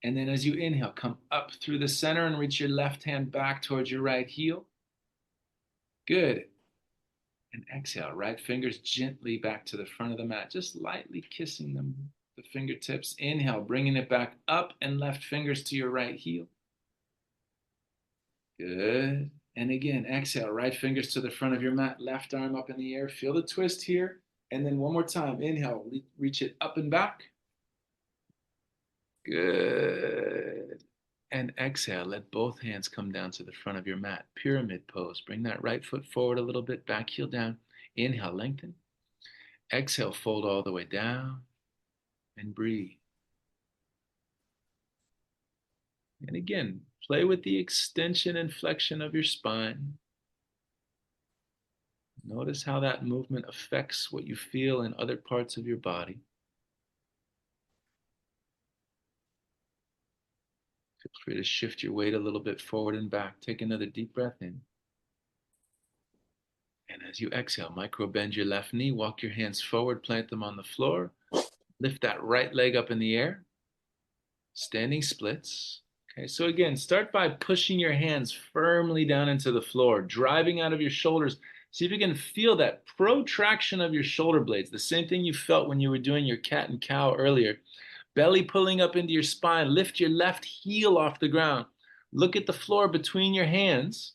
And then as you inhale, come up through the center and reach your left hand back towards your right heel. Good. And exhale, right fingers gently back to the front of the mat, just lightly kissing them, the fingertips. Inhale, bringing it back up and left fingers to your right heel. Good. And again, exhale, right fingers to the front of your mat, left arm up in the air. Feel the twist here. And then one more time, inhale, reach it up and back. Good. And exhale, let both hands come down to the front of your mat. Pyramid pose. Bring that right foot forward a little bit, back heel down. Inhale, lengthen. Exhale, fold all the way down and breathe. And again, play with the extension and flexion of your spine. Notice how that movement affects what you feel in other parts of your body. Feel free to shift your weight a little bit forward and back. Take another deep breath in. And as you exhale, micro bend your left knee, walk your hands forward, plant them on the floor. Lift that right leg up in the air. Standing splits. Okay, so again, start by pushing your hands firmly down into the floor, driving out of your shoulders. See if you can feel that protraction of your shoulder blades, the same thing you felt when you were doing your cat and cow earlier. Belly pulling up into your spine. Lift your left heel off the ground. Look at the floor between your hands.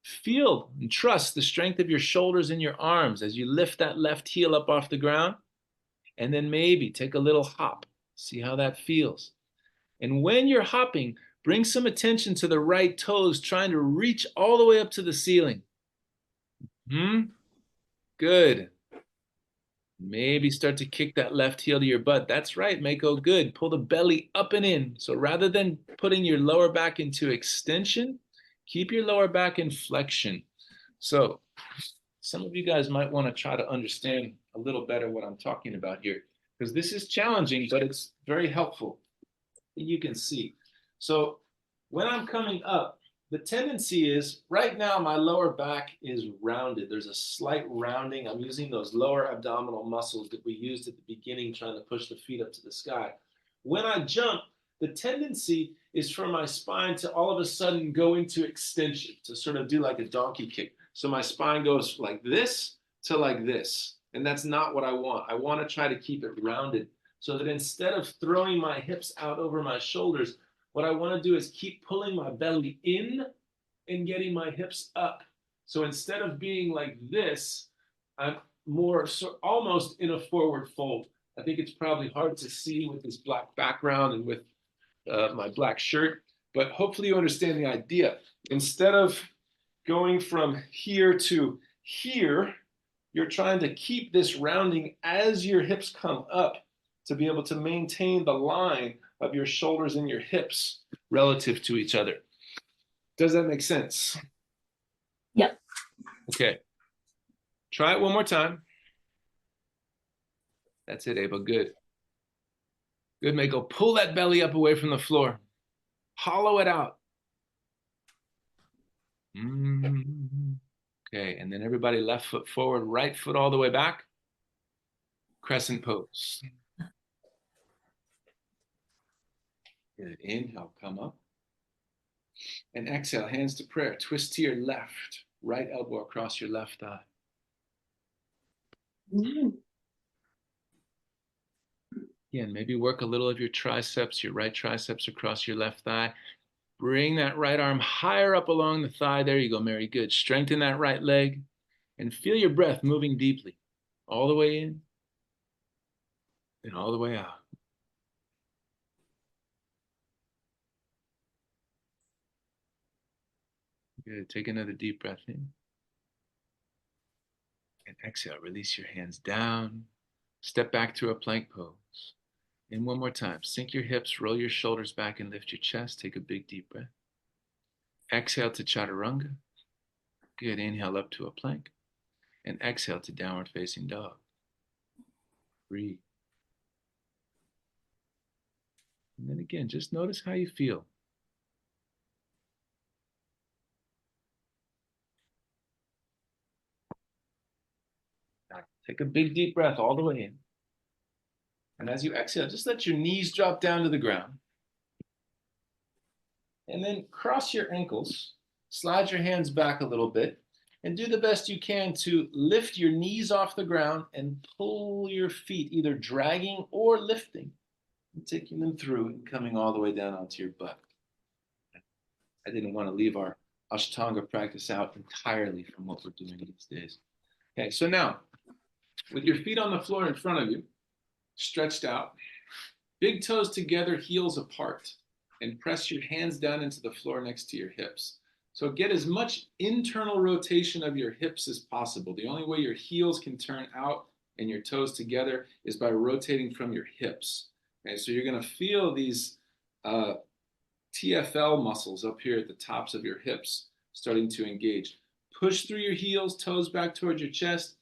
Feel and trust the strength of your shoulders and your arms as you lift that left heel up off the ground. And then maybe take a little hop. See how that feels. And when you're hopping, bring some attention to the right toes, trying to reach all the way up to the ceiling. Good. Maybe start to kick that left heel to your butt. That's right, Mako. Good. Pull the belly up and in. So rather than putting your lower back into extension, keep your lower back in flexion. So some of you guys might want to try to understand a little better what I'm talking about here, because this is challenging, but it's very helpful. You can see. So when I'm coming up, the tendency is right now my lower back is rounded. There's a slight rounding. I'm using those lower abdominal muscles that we used at the beginning, trying to push the feet up to the sky. When I jump, the tendency is for my spine to all of a sudden go into extension, to sort of do like a donkey kick. So my spine goes like this to like this. And that's not what I want. I want to try to keep it rounded so that instead of throwing my hips out over my shoulders, what I want to do is keep pulling my belly in and getting my hips up. So instead of being like this, I'm more almost in a forward fold. I think it's probably hard to see with this black background and with my black shirt, but hopefully you understand the idea. Instead of going from here to here, you're trying to keep this rounding as your hips come up to be able to maintain the line of your shoulders and your hips relative to each other. Does that make sense? Yep. Okay. Try it one more time. That's it, Ava. Good. Good, Mako. Pull that belly up away from the floor. Hollow it out. Okay, and then everybody left foot forward, right foot all the way back. Crescent pose. Good. Inhale, come up. And exhale, hands to prayer. Twist to your left. Right elbow across your left thigh. Again, maybe work a little of your triceps, your right triceps across your left thigh. Bring that right arm higher up along the thigh. There you go, Mary. Good. Strengthen that right leg and feel your breath moving deeply. All the way in and all the way out. Good. Take another deep breath in. And exhale. Release your hands down. Step back to a plank pose. And one more time. Sink your hips, roll your shoulders back, and lift your chest. Take a big deep breath. Exhale to chaturanga. Good. Inhale up to a plank. And exhale to downward facing dog. Breathe. And then again, just notice how you feel. Now, take a big deep breath all the way in. And as you exhale, just let your knees drop down to the ground. And then cross your ankles, slide your hands back a little bit, and do the best you can to lift your knees off the ground and pull your feet, either dragging or lifting, and taking them through and coming all the way down onto your butt. I didn't want to leave our Ashtanga practice out entirely from what we're doing these days. Okay, so now, with your feet on the floor in front of you, stretched out, big toes together, heels apart, and press your hands down into the floor next to your hips. So get as much internal rotation of your hips as possible. The only way your heels can turn out and your toes together is by rotating from your hips. Okay, so you're going to feel these TFL muscles up here at the tops of your hips starting to engage. Push through your heels, toes back towards your chest.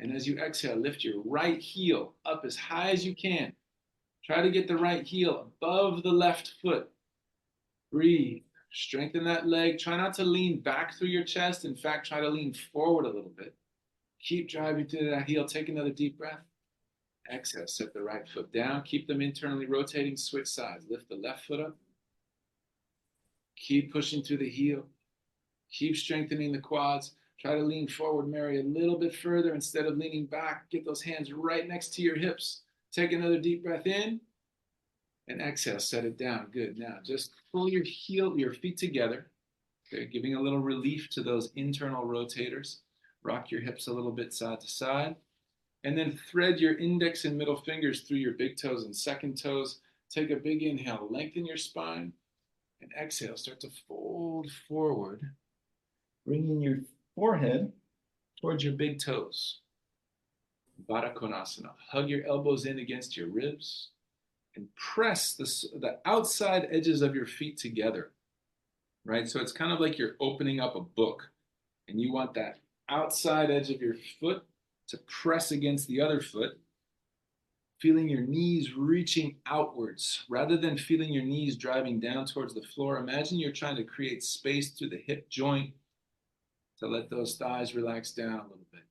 And as you exhale, lift your right heel up as high as you can. Try to get the right heel above the left foot. Breathe. Strengthen that leg. Try not to lean back through your chest. In fact, try to lean forward a little bit. Keep driving through that heel. Take another deep breath. Exhale. Set the right foot down. Keep them internally rotating. Switch sides. Lift the left foot up. Keep pushing through the heel. Keep strengthening the quads. Try to lean forward, Mary, a little bit further instead of leaning back. Get those hands right next to your hips. Take another deep breath in. And exhale, set it down. Good. Now, just pull your feet together. Okay, giving a little relief to those internal rotators. Rock your hips a little bit side to side. And then thread your index and middle fingers through your big toes and second toes. Take a big inhale, lengthen your spine, and exhale, start to fold forward, bringing your forehead towards your big toes. Baddha Konasana. Hug your elbows in against your ribs and press the outside edges of your feet together, right? So it's kind of like you're opening up a book and you want that outside edge of your foot to press against the other foot, feeling your knees reaching outwards rather than feeling your knees driving down towards the floor. Imagine you're trying to create space through the hip joint to let those thighs relax down a little bit.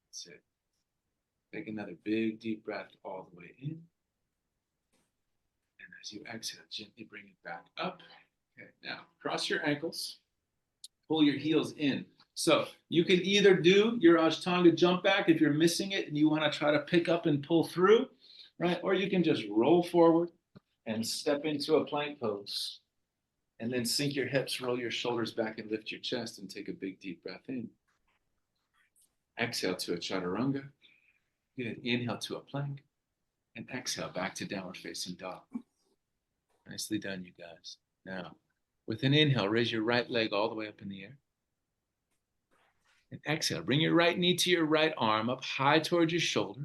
That's it. Take another big deep breath all the way in. And as you exhale, gently bring it back up. Okay, now cross your ankles, pull your heels in. So you can either do your Ashtanga jump back if you're missing it and you want to try to pick up and pull through, right? Or you can just roll forward and step into a plank pose. And then sink your hips, roll your shoulders back and lift your chest and take a big deep breath in. Exhale to a chaturanga. Good. Inhale to a plank. And exhale back to downward facing dog. Nicely done, you guys. Now, with an inhale, raise your right leg all the way up in the air. And exhale, bring your right knee to your right arm up high towards your shoulder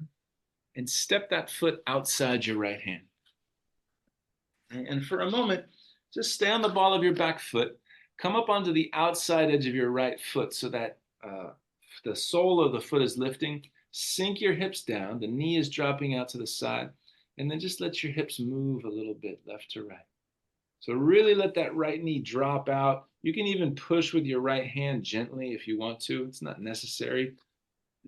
and step that foot outside your right hand. And for a moment, just stay on the ball of your back foot. Come up onto the outside edge of your right foot so that the sole of the foot is lifting. Sink your hips down. The knee is dropping out to the side. And then just let your hips move a little bit left to right. So really let that right knee drop out. You can even push with your right hand gently if you want to. It's not necessary.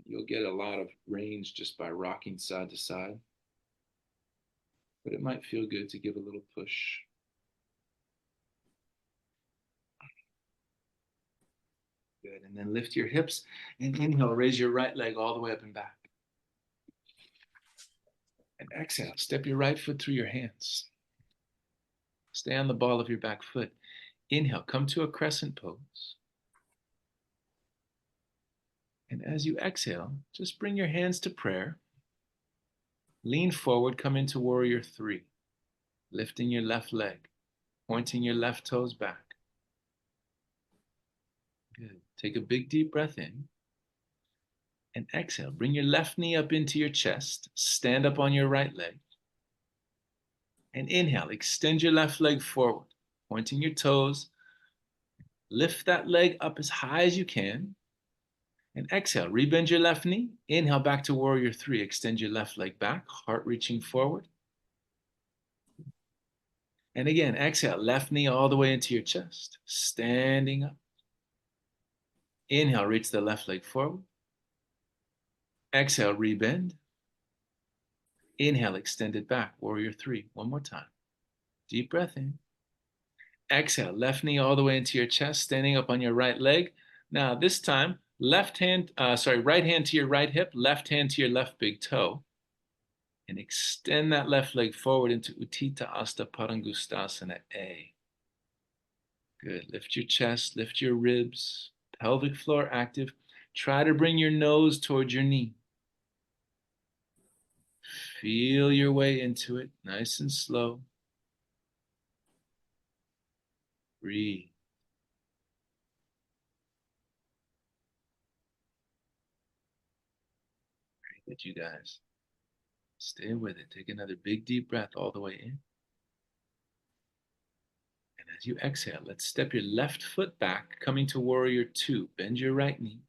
You'll get a lot of range just by rocking side to side. But it might feel good to give a little push. Good. And then lift your hips and inhale, raise your right leg all the way up and back. And exhale, step your right foot through your hands. Stay on the ball of your back foot. Inhale, come to a crescent pose. And as you exhale, just bring your hands to prayer. Lean forward, come into warrior three. Lifting your left leg, pointing your left toes back. Good. Take a big deep breath in. And exhale, bring your left knee up into your chest. Stand up on your right leg. And inhale, extend your left leg forward, pointing your toes. Lift that leg up as high as you can. And exhale, rebend your left knee. Inhale back to warrior three. Extend your left leg back, heart reaching forward. And again, exhale, left knee all the way into your chest, standing up. Inhale, reach the left leg forward. Exhale, rebend. Inhale, extend it back, warrior three. One more time. Deep breath in. Exhale, left knee all the way into your chest, standing up on your right leg. Now this time, right hand to your right hip, left hand to your left big toe. And extend that left leg forward into Utthita Hasta Padangusthasana A. Good. Lift your chest, lift your ribs, pelvic floor active. Try to bring your nose towards your knee. Feel your way into it, nice and slow. Breathe. Very good, you guys. Stay with it. Take another big deep breath all the way in. And as you exhale, let's step your left foot back, coming to warrior two. Bend your right knee,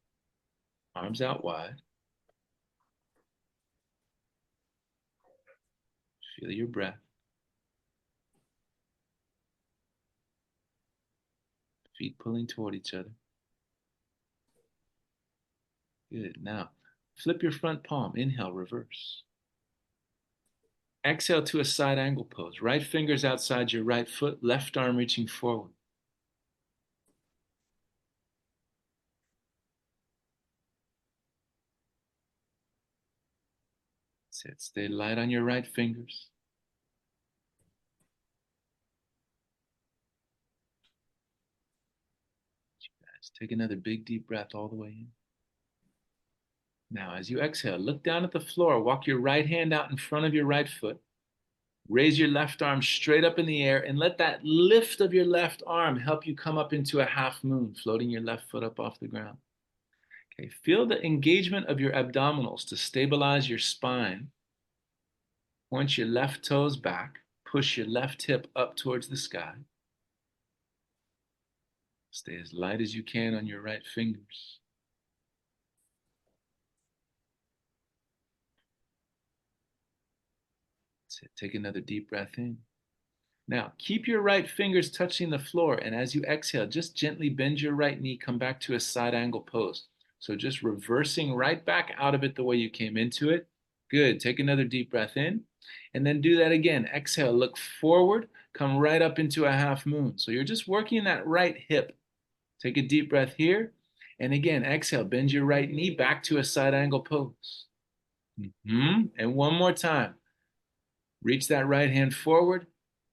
arms out wide. Feel your breath. Feet pulling toward each other. Good. Now, flip your front palm. Inhale, reverse. Exhale to a side angle pose. Right fingers outside your right foot, left arm reaching forward. That's it. Stay light on your right fingers. Guys, take another big deep breath all the way in. Now, as you exhale, look down at the floor. Walk your right hand out in front of your right foot. Raise your left arm straight up in the air and let that lift of your left arm help you come up into a half moon, floating your left foot up off the ground. Okay, feel the engagement of your abdominals to stabilize your spine. Point your left toes back. Push your left hip up towards the sky. Stay as light as you can on your right fingers. That's it. Take another deep breath in. Now, keep your right fingers touching the floor, and as you exhale, just gently bend your right knee, come back to a side angle pose. So just reversing right back out of it the way you came into it. Good. Take another deep breath in, and then do that again. Exhale, look forward, come right up into a half moon. So you're just working that right hip. Take a deep breath here, and again, exhale, bend your right knee back to a side angle pose. And one more time. Reach that right hand forward.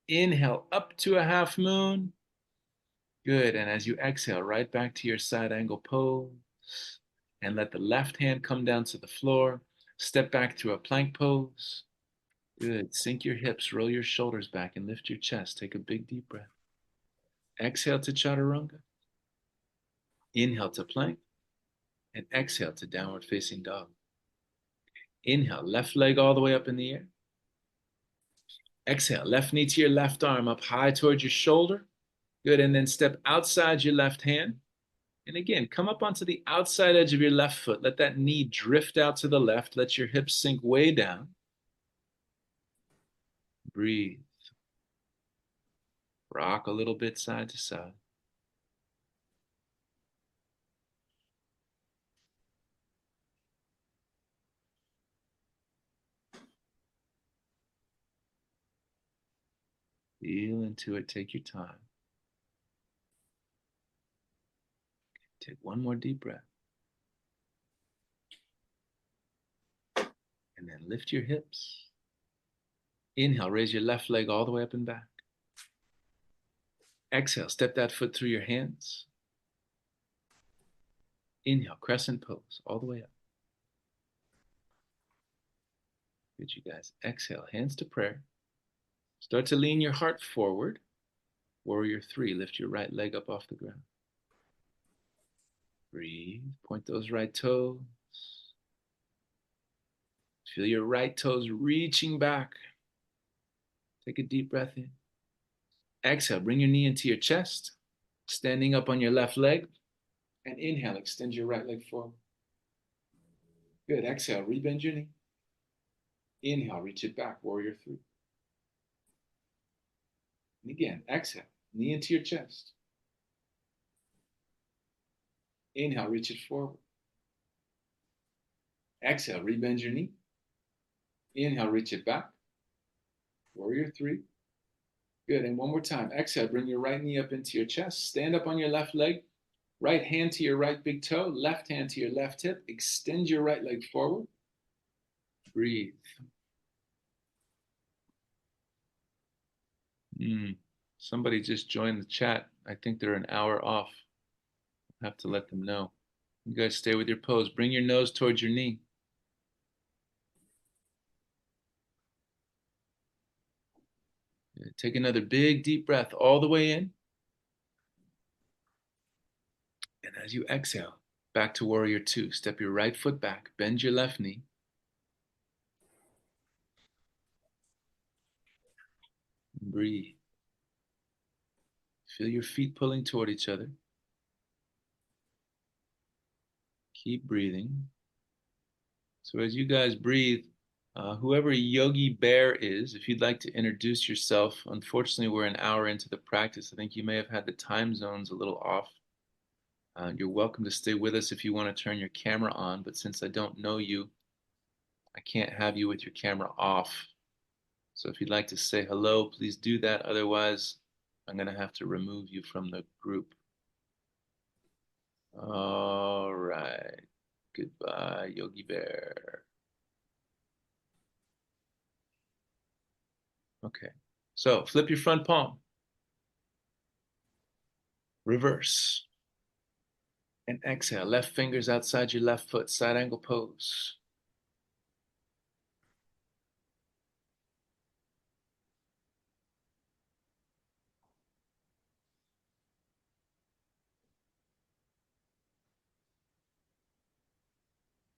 Inhale up to a half moon. Good. And as you exhale, right back to your side angle pose. And let the left hand come down to the floor. Step back to a plank pose. Good. Sink your hips, roll your shoulders back, and lift your chest. Take a big deep breath. Exhale to chaturanga. Inhale to plank. And exhale to downward facing dog. Inhale, left leg all the way up in the air. Exhale, left knee to your left arm up high towards your shoulder. Good, and then step outside your left hand. And again, come up onto the outside edge of your left foot. Let that knee drift out to the left. Let your hips sink way down. Breathe. Rock a little bit side to side. Feel into it. Take your time. Take one more deep breath. And then lift your hips. Inhale, raise your left leg all the way up and back. Exhale, step that foot through your hands. Inhale, crescent pose all the way up. Good, you guys. Exhale, hands to prayer. Start to lean your heart forward. Warrior 3, lift your right leg up off the ground. Breathe, point those right toes. Feel your right toes reaching back. Take a deep breath in. Exhale, bring your knee into your chest, standing up on your left leg. And inhale, extend your right leg forward. Good, exhale, rebend your knee. Inhale, reach it back, warrior 3. And again, exhale, knee into your chest. Inhale, reach it forward. Exhale, rebend your knee. Inhale, reach it back. Warrior 3. Good, and one more time. Exhale, bring your right knee up into your chest. Stand up on your left leg. Right hand to your right big toe. Left hand to your left hip. Extend your right leg forward. Breathe. Somebody just joined the chat. I think they're an hour off. I have to let them know. You guys stay with your pose. Bring your nose towards your knee. Take another big deep breath all the way in. And as you exhale, back to warrior 2. Step your right foot back. Bend your left knee. Breathe. Feel your feet pulling toward each other. Keep breathing. So as you guys breathe, whoever Yogi Bear is, if you'd like to introduce yourself, unfortunately we're an hour into the practice. I think you may have had the time zones a little off. You're welcome to stay with us if you want to turn your camera on, but since I don't know you, I can't have you with your camera off. So if you'd like to say hello, please do that. Otherwise, I'm going to have to remove you from the group. All right. Goodbye, Yogi Bear. Okay. So flip your front palm. Reverse. And exhale, left fingers outside your left foot, side angle pose.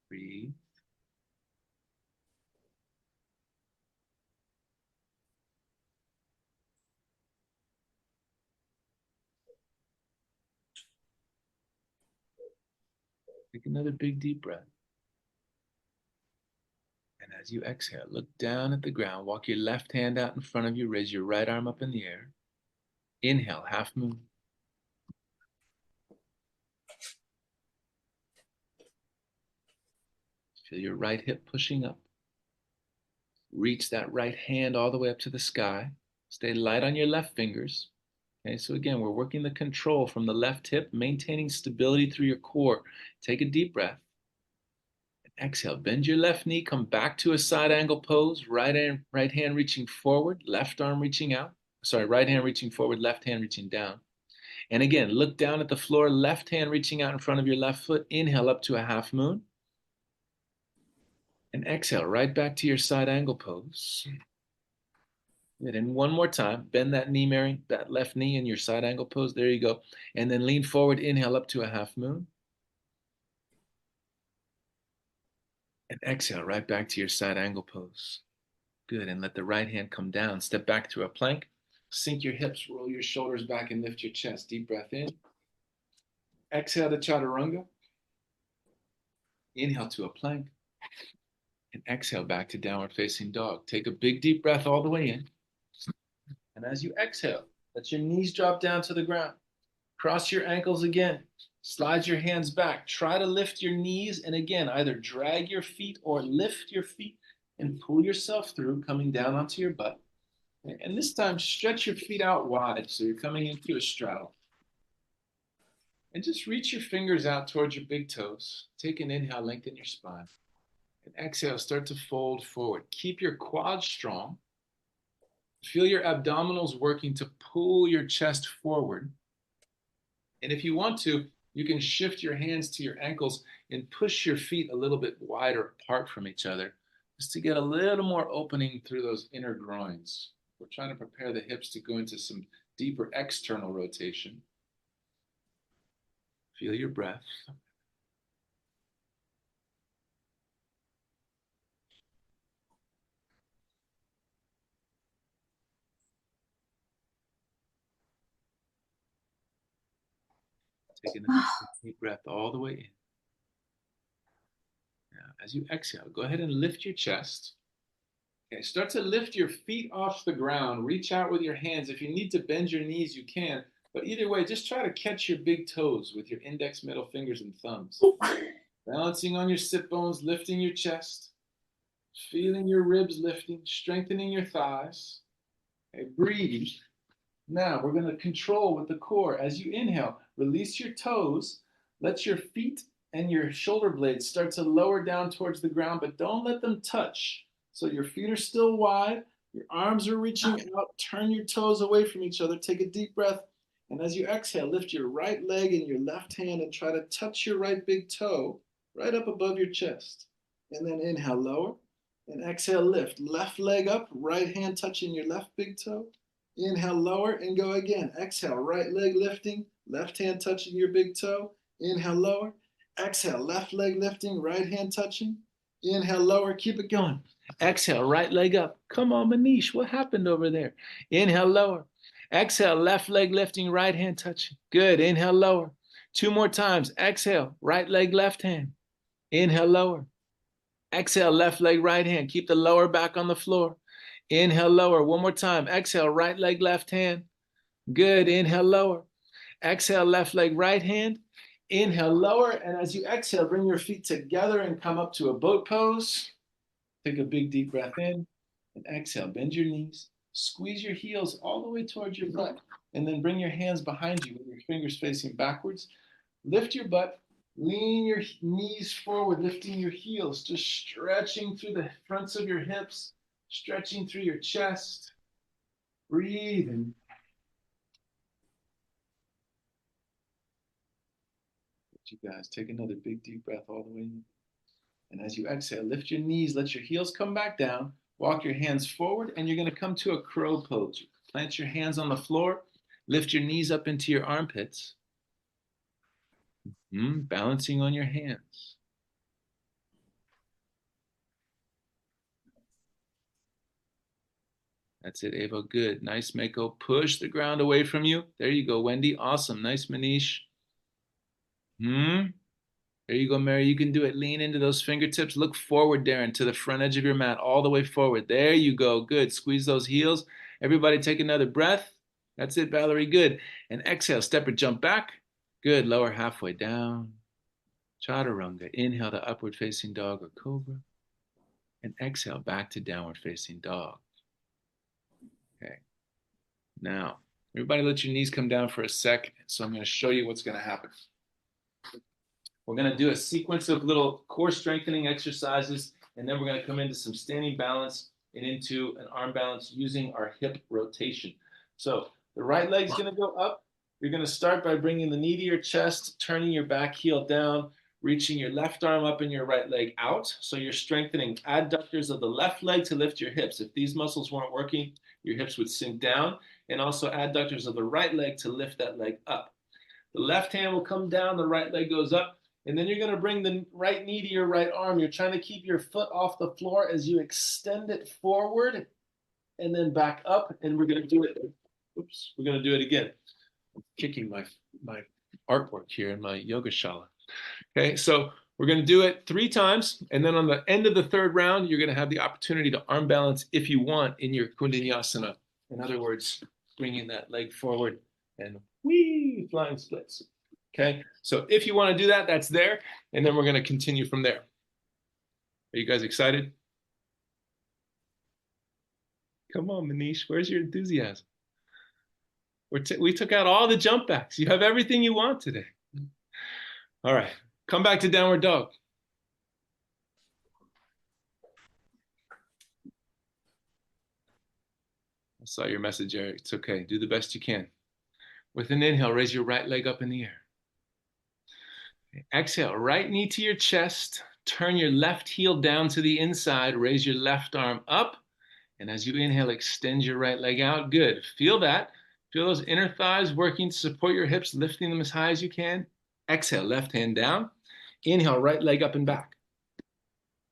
Breathe. Take another big deep breath. And as you exhale, look down at the ground. Walk your left hand out in front of you. Raise your right arm up in the air. Inhale, half moon. Feel your right hip pushing up. Reach that right hand all the way up to the sky. Stay light on your left fingers. Okay, so again, we're working the control from the left hip, maintaining stability through your core. Take a deep breath. And exhale, bend your left knee, come back to a side angle pose. Right hand reaching forward, left arm reaching out. Sorry, right hand reaching forward, left hand reaching down. And again, look down at the floor, left hand reaching out in front of your left foot. Inhale up to a half moon. And exhale, right back to your side angle pose. Good. And one more time, bend that knee, Mary, that left knee in your side angle pose. There you go. And then lean forward, inhale up to a half moon. And exhale, right back to your side angle pose. Good. And let the right hand come down. Step back to a plank. Sink your hips, roll your shoulders back, and lift your chest. Deep breath in. Exhale to chaturanga. Inhale to a plank. And exhale back to downward facing dog. Take a big deep breath all the way in. And as you exhale, let your knees drop down to the ground. Cross your ankles again. Slide your hands back. Try to lift your knees. And again, either drag your feet or lift your feet and pull yourself through, coming down onto your butt. And this time, stretch your feet out wide so you're coming into a straddle. And just reach your fingers out towards your big toes. Take an inhale, lengthen your spine. And exhale, start to fold forward. Keep your quads strong. Feel your abdominals working to pull your chest forward. And if you want to, you can shift your hands to your ankles and push your feet a little bit wider apart from each other, just to get a little more opening through those inner groins. We're trying to prepare the hips to go into some deeper external rotation. Feel your breath. Take another deep breath all the way in. Now, as you exhale, go ahead and lift your chest. Okay, start to lift your feet off the ground. Reach out with your hands. If you need to bend your knees, you can. But either way, just try to catch your big toes with your index, middle fingers, and thumbs. Balancing on your sit bones, lifting your chest, feeling your ribs lifting, strengthening your thighs. Okay, breathe. Now we're going to control with the core. As you inhale, release your toes. Let your feet and your shoulder blades start to lower down towards the ground, but don't let them touch. So your feet are still wide. Your arms are reaching out. Turn your toes away from each other. Take a deep breath. And as you exhale, lift your right leg and your left hand and try to touch your right big toe right up above your chest. And then inhale, lower. And exhale, lift. Left leg up, right hand touching your left big toe. Inhale, lower, and go again. Exhale, right leg lifting, left hand touching your big toe. Inhale, lower. Exhale, left leg lifting, right hand touching. Inhale, lower, keep it going. Exhale, right leg up. Come on, Manish, what happened over there? Inhale, lower. Exhale, left leg lifting, right hand touching. Good, inhale, lower. Two more times. Exhale, right leg, left hand. Inhale, lower. Exhale, left leg, right hand. Keep the lower back on the floor. Inhale, lower. One more time. Exhale, right leg, left hand. Good. Inhale, lower. Exhale, left leg, right hand. Inhale, lower. And as you exhale, bring your feet together and come up to a boat pose. Take a big deep breath in and exhale. Bend your knees. Squeeze your heels all the way towards your butt. And then bring your hands behind you with your fingers facing backwards. Lift your butt. Lean your knees forward, lifting your heels, just stretching through the fronts of your hips, stretching through your chest. Breathing. Let You guys take another big deep breath all the way in. And as you exhale, lift your knees, let your heels come back down, walk your hands forward, and you're going to come to a crow pose. Plant your hands on the floor, lift your knees up into your armpits, balancing on your hands. That's it, Ava. Good. Nice, Mako. Push the ground away from you. There you go, Wendy. Awesome. Nice, Manish. There you go, Mary. You can do it. Lean into those fingertips. Look forward, Darren, to the front edge of your mat, all the way forward. There you go. Good. Squeeze those heels. Everybody take another breath. That's it, Valerie. Good. And exhale. Step or jump back. Good. Lower halfway down. Chaturanga. Inhale to upward facing dog or cobra. And exhale back to downward facing dog. Okay. Now, everybody let your knees come down for a sec. So I'm going to show you what's going to happen. We're going to do a sequence of little core strengthening exercises, and then we're going to come into some standing balance and into an arm balance using our hip rotation. So the right leg's going to go up. You're going to start by bringing the knee to your chest, turning your back heel down, reaching your left arm up and your right leg out. So you're strengthening adductors of the left leg to lift your hips. If these muscles weren't working, your hips would sink down, and also adductors of the right leg to lift that leg up. The left hand will come down, the right leg goes up, and then you're going to bring the right knee to your right arm. You're trying to keep your foot off the floor as you extend it forward and then back up, and we're going to do it. Oops, we're going to do it again. I'm kicking my artwork here in my yoga shala. Okay, so we're going to do it 3 times, and then on the end of the 3rd round, you're going to have the opportunity to arm balance if you want in your Kundalini. In other words, bringing that leg forward and whee, flying splits. Okay, so if you want to do that, that's there, and then we're going to continue from there. Are you guys excited? Come on, Manish, where's your enthusiasm? We took out all the jump backs. You have everything you want today. All right, come back to downward dog. I saw your message, Eric. It's okay. Do the best you can. With an inhale, raise your right leg up in the air. Exhale, right knee to your chest. Turn your left heel down to the inside. Raise your left arm up. And as you inhale, extend your right leg out. Good. Feel that. Feel those inner thighs working to support your hips, lifting them as high as you can. Exhale, left hand down. Inhale, right leg up and back.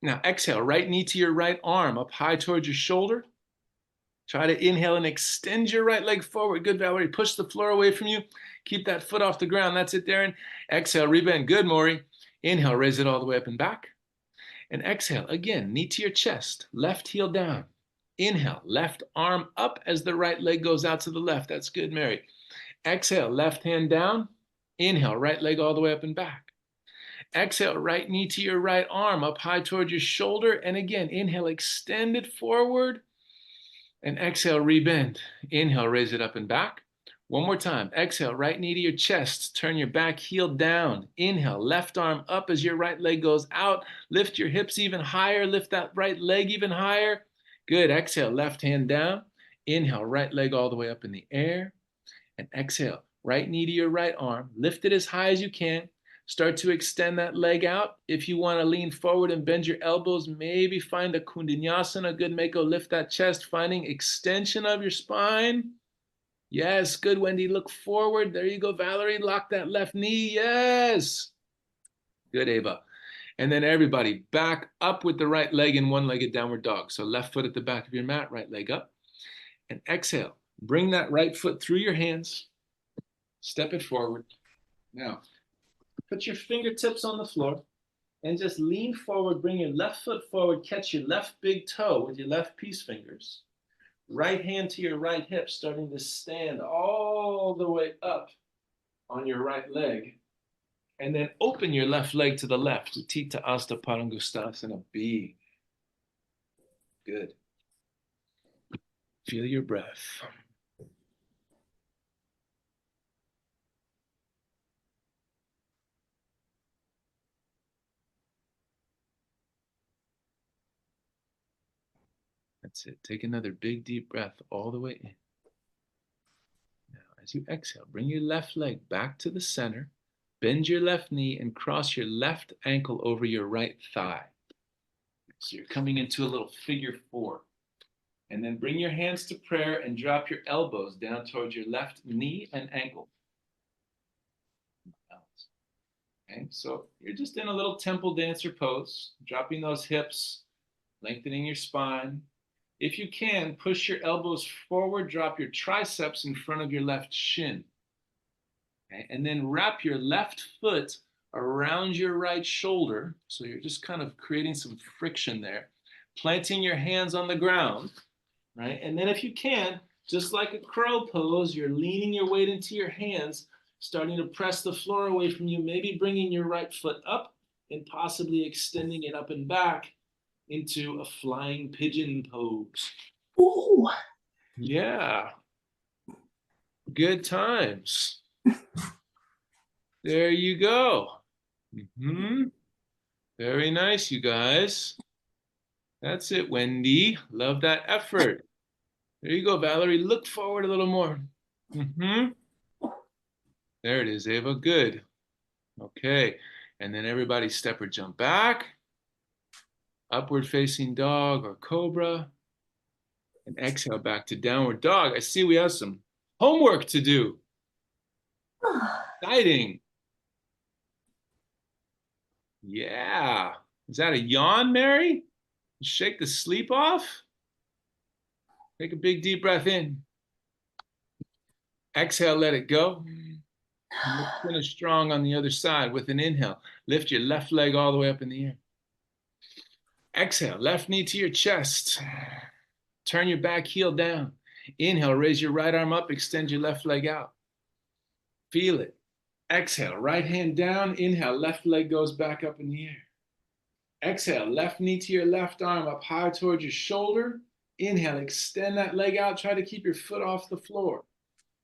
Now exhale, right knee to your right arm, up high towards your shoulder. Try to inhale and extend your right leg forward. Good, Valerie. Push the floor away from you. Keep that foot off the ground. That's it, Darren. Exhale, rebend. Good, Maury. Inhale, raise it all the way up and back. And exhale, again, knee to your chest, left heel down. Inhale, left arm up as the right leg goes out to the left. That's good, Mary. Exhale, left hand down. Inhale, right leg all the way up and back. Exhale, right knee to your right arm, up high towards your shoulder. And again, inhale, extend it forward. And exhale, rebend. Inhale, raise it up and back. One more time. Exhale, right knee to your chest. Turn your back heel down. Inhale, left arm up as your right leg goes out. Lift your hips even higher. Lift that right leg even higher. Good. Exhale, left hand down. Inhale, right leg all the way up in the air. And exhale, right knee to your right arm. Lift it as high as you can. Start to extend that leg out. If you want to lean forward and bend your elbows, maybe find a Kundalini. Good, Mako. Lift that chest, finding extension of your spine. Yes, good, Wendy. Look forward. There you go, Valerie. Lock that left knee. Yes. Good, Ava. And then everybody back up with the right leg in one-legged downward dog. So left foot at the back of your mat, right leg up. And exhale. Bring that right foot through your hands. Step it forward. Now, put your fingertips on the floor and just lean forward. Bring your left foot forward. Catch your left big toe with your left peace fingers. Right hand to your right hip, starting to stand all the way up on your right leg. And then open your left leg to the left. Utthita Hasta Padangusthasana B. Good. Feel your breath. That's it. Take another big deep breath all the way in. Now, as you exhale, bring your left leg back to the center. Bend your left knee and cross your left ankle over your right thigh. So you're coming into a little figure four. And then bring your hands to prayer and drop your elbows down towards your left knee and ankle. Okay, so you're just in a little temple dancer pose, dropping those hips, lengthening your spine. If you can, push your elbows forward, drop your triceps in front of your left shin. Okay, and then wrap your left foot around your right shoulder. So you're just kind of creating some friction there. Planting your hands on the ground, right? And then if you can, just like a crow pose, you're leaning your weight into your hands, starting to press the floor away from you, maybe bringing your right foot up and possibly extending it up and back into a flying pigeon pose. Ooh. Yeah. Good times. There you go. Mm-hmm. Very nice, you guys. That's it, Wendy. Love that effort. There you go, Valerie. Look forward a little more. Mm-hmm. There it is, Ava. Good. Okay. And then everybody step or jump back. Upward facing dog or cobra. And exhale back to downward dog. I see we have some homework to do. Exciting. Yeah. Is that a yawn, Mary? Shake the sleep off. Take a big deep breath in. Exhale, let it go. And let's finish strong on the other side with an inhale. Lift your left leg all the way up in the air. Exhale, left knee to your chest. Turn your back heel down. Inhale, raise your right arm up, extend your left leg out. Feel it. Exhale, right hand down. Inhale, left leg goes back up in the air. Exhale, left knee to your left arm up high towards your shoulder. Inhale, extend that leg out. Try to keep your foot off the floor.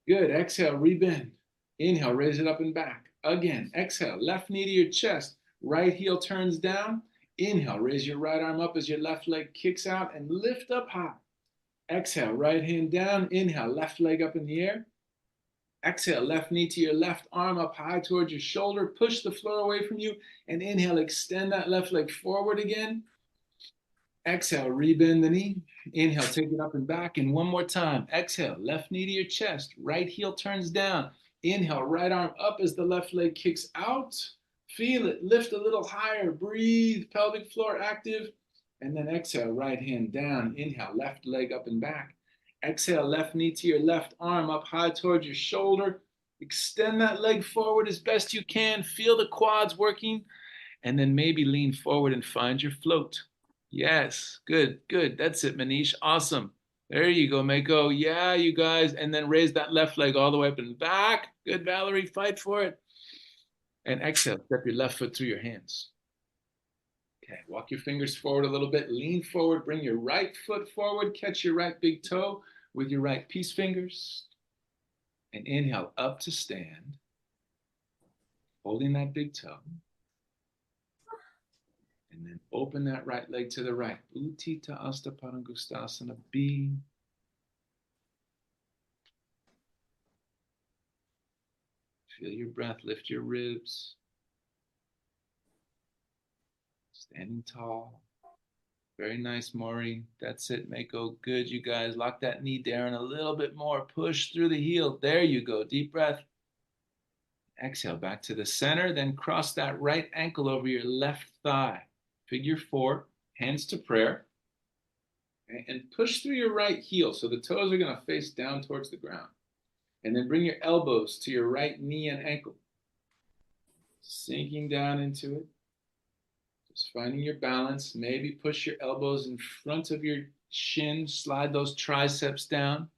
Good. Exhale, rebend. Inhale, raise it up and back. Again, exhale, left knee to your chest. Right heel turns down. Inhale, raise your right arm up as your left leg kicks out and lift up high. Exhale, right hand down. Inhale, left leg up in the air. Exhale, left knee to your left arm up high towards your shoulder. Push the floor away from you. And inhale, extend that left leg forward again. Exhale, rebend the knee. Inhale, take it up and back. And one more time. Exhale, left knee to your chest. Right heel turns down. Inhale, right arm up as the left leg kicks out. Feel it. Lift a little higher. Breathe. Pelvic floor active. And then exhale, right hand down. Inhale, left leg up and back. Exhale, left knee to your left arm up high towards your shoulder. Extend that leg forward as best you can. Feel the quads working. And then maybe lean forward and find your float. Yes, good, good. That's it, Manish. Awesome. There you go, Mako. Yeah, you guys. And then raise that left leg all the way up and back. Good, Valerie. Fight for it. And exhale. Step your left foot through your hands. Okay, walk your fingers forward a little bit. Lean forward. Bring your right foot forward. Catch your right big toe with your right peace fingers. And inhale up to stand. Holding that big toe. And then open that right leg to the right. Utthita Hasta Padangusthasana B. Feel your breath, lift your ribs. Standing tall. Very nice, Maureen. That's it, Mako. Good, you guys. Lock that knee down a little bit more. Push through the heel. There you go. Deep breath. Exhale back to the center. Then cross that right ankle over your left thigh. Figure four. Hands to prayer. Okay, and push through your right heel. So the toes are going to face down towards the ground. And then bring your elbows to your right knee and ankle. Sinking down into it. Just finding your balance. Maybe push your elbows in front of your shin. Slide those triceps down.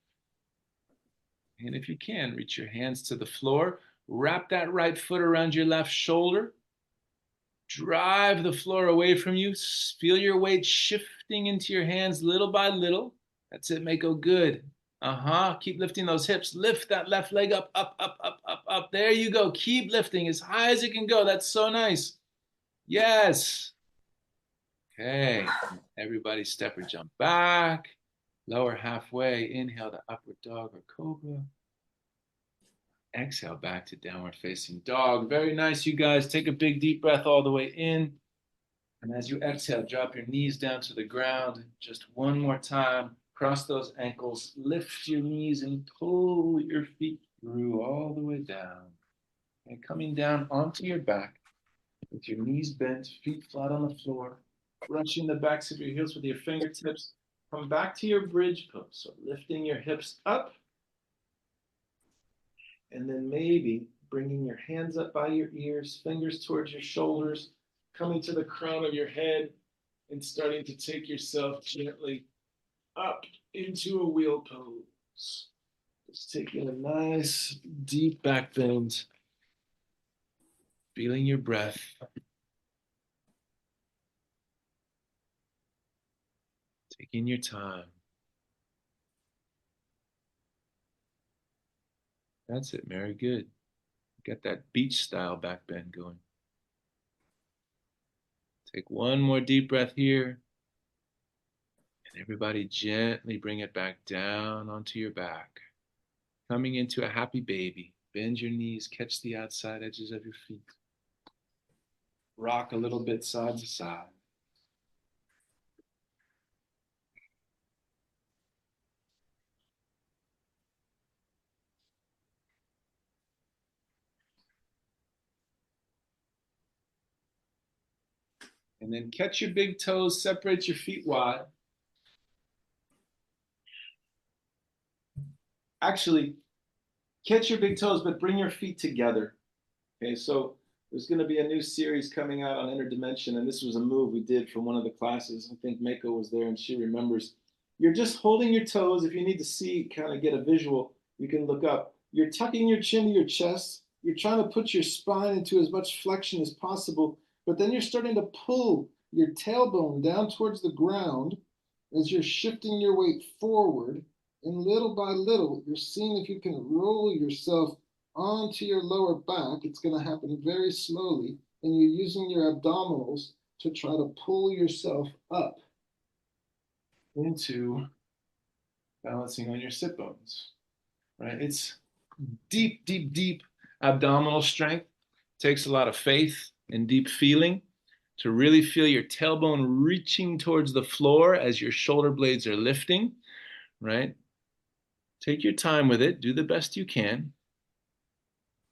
And if you can, reach your hands to the floor. Wrap that right foot around your left shoulder. Drive the floor away from you. Feel your weight shifting into your hands little by little. That's it, Mako. Good. Keep lifting those hips. Lift that left leg up, up, up, up, up, up. There you go. Keep lifting as high as it can go. That's so nice. Yes. Okay. Everybody step or jump back. Lower halfway. Inhale to upward dog or cobra. exhale back to downward facing dog. Very nice, you guys. Take a big deep breath all the way in. And as you exhale, drop your knees down to the ground. Just one more time. Cross those ankles, lift your knees, and pull your feet through all the way down. And coming down onto your back with your knees bent, feet flat on the floor, brushing the backs of your heels with your fingertips. Come back to your bridge pose. So lifting your hips up, and then maybe bringing your hands up by your ears, fingers towards your shoulders, coming to the crown of your head, and starting to take yourself gently up into a wheel pose. Just taking a nice deep back bend, feeling your breath. Taking your time. That's it, Mary. Good. Got that beach style back bend going. Take one more deep breath here. And everybody gently bring it back down onto your back. Coming into a happy baby. Bend your knees, catch the outside edges of your feet. Rock a little bit side to side. And then catch your big toes, separate your feet wide. Actually, catch your big toes, but bring your feet together. Okay, so there's going to be a new series coming out on interdimension, and this was a move we did from one of the classes. I think Mako was there, and she remembers. You're just holding your toes. If you need to see, kind of get a visual, you can look up. You're tucking your chin to your chest. You're trying to put your spine into as much flexion as possible, but then you're starting to pull your tailbone down towards the ground as you're shifting your weight forward. And little by little, you're seeing if you can roll yourself onto your lower back. It's going to happen very slowly, and you're using your abdominals to try to pull yourself up into balancing on your sit bones, right? It's deep, deep, deep abdominal strength. It takes a lot of faith and deep feeling to really feel your tailbone reaching towards the floor as your shoulder blades are lifting, right? Take your time with it. Do the best you can.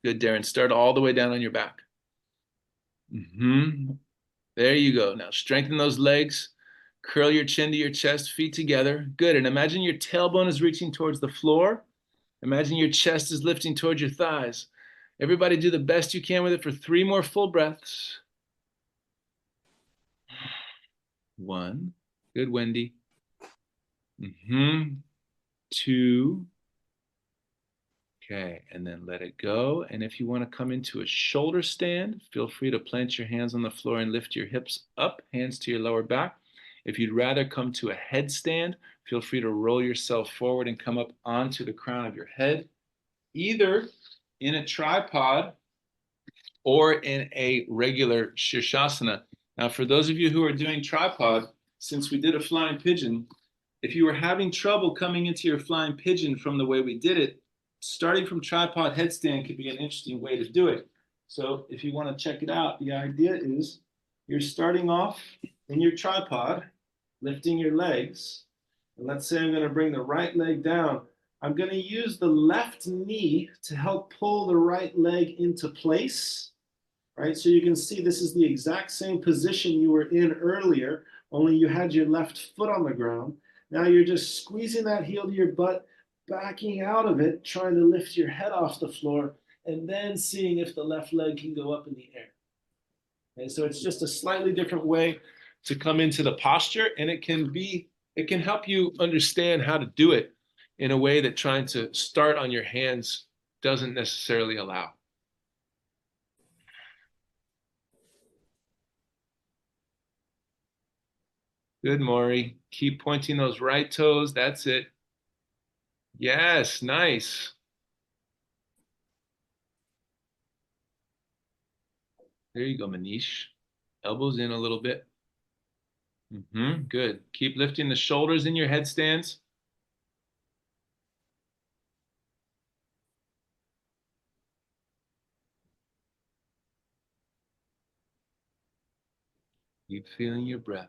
Good, Darren. Start all the way down on your back. There you go. Now strengthen those legs. Curl your chin to your chest, feet together. Good. And imagine your tailbone is reaching towards the floor. Imagine your chest is lifting towards your thighs. Everybody do the best you can with it for 3 more full breaths. 1. Good, Wendy. 2. Okay, and then let it go. And if you want to come into a shoulder stand, feel free to plant your hands on the floor and lift your hips up, hands to your lower back. If you'd rather come to a headstand, feel free to roll yourself forward and come up onto the crown of your head, either in a tripod or in a regular Shirshasana. Now, for those of you who are doing tripod, since we did a flying pigeon, if you were having trouble coming into your flying pigeon from the way we did it, starting from tripod headstand could be an interesting way to do it. So if you want to check it out, the idea is you're starting off in your tripod, lifting your legs. And let's say I'm going to bring the right leg down. I'm going to use the left knee to help pull the right leg into place. Right? So you can see this is the exact same position you were in earlier, only you had your left foot on the ground. Now you're just squeezing that heel to your butt, backing out of it, trying to lift your head off the floor, and then seeing if the left leg can go up in the air. Okay, so it's just a slightly different way to come into the posture, and it can help you understand how to do it in a way that trying to start on your hands doesn't necessarily allow. Good, Maury. Keep pointing those right toes. That's it. Yes, nice. There you go, Manish. Elbows in a little bit. Good. Keep lifting the shoulders in your headstands. Keep feeling your breath.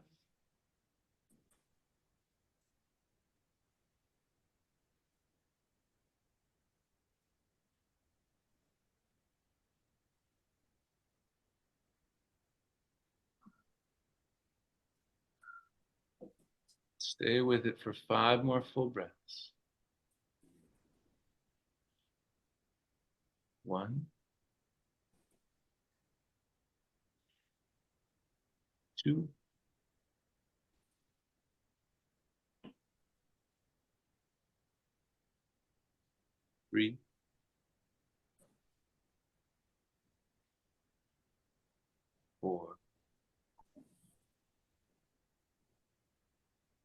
Stay with it for 5 more full breaths. 1, 2, 3, 4,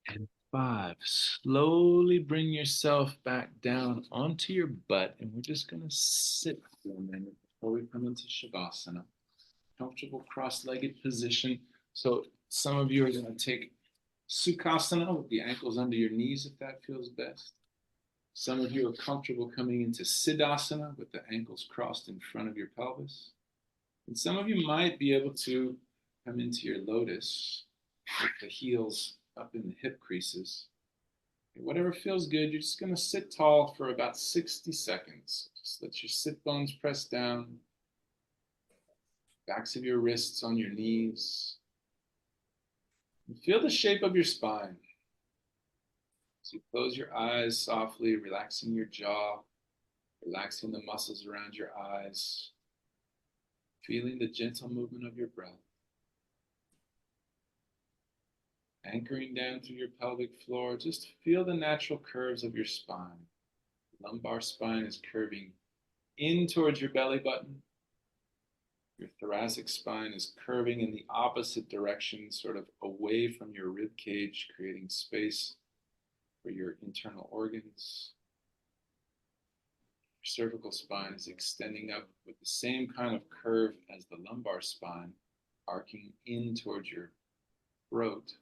and 5. Slowly bring yourself back down onto your butt, and we're just going to sit for a minute before we come into Shavasana. Comfortable cross-legged position. So some of you are going to take Sukhasana with the ankles under your knees if that feels best. Some of you are comfortable coming into Siddhasana with the ankles crossed in front of your pelvis. And some of you might be able to come into your lotus with the heels up in the hip creases. Whatever feels good, you're just going to sit tall for about 60 seconds. Just let your sit bones press down, backs of your wrists on your knees. And feel the shape of your spine. So you close your eyes softly, relaxing your jaw, relaxing the muscles around your eyes, feeling the gentle movement of your breath. Anchoring down through your pelvic floor, just feel the natural curves of your spine. Lumbar spine is curving in towards your belly button. Your thoracic spine is curving in the opposite direction, sort of away from your rib cage, creating space for your internal organs. Your cervical spine is extending up with the same kind of curve as the lumbar spine, arcing in towards your throat.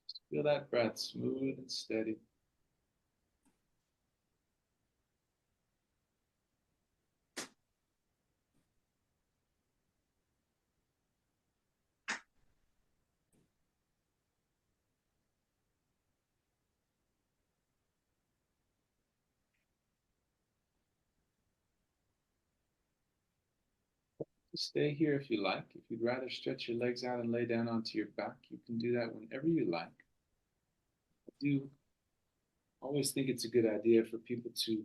Just feel that breath smooth and steady. Stay here if you like. If you'd rather stretch your legs out and lay down onto your back, you can do that whenever you like. I do always think it's a good idea for people to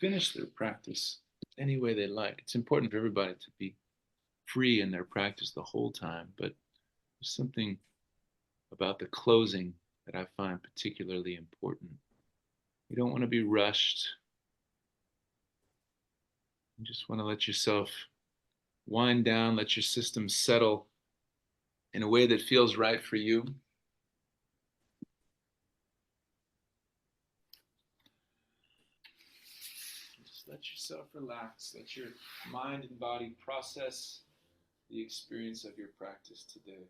finish their practice any way they like. It's important for everybody to be free in their practice the whole time, but there's something about the closing that I find particularly important. You don't want to be rushed. You just want to let yourself wind down, let your system settle in a way that feels right for you. Just let yourself relax. Let your mind and body process the experience of your practice today.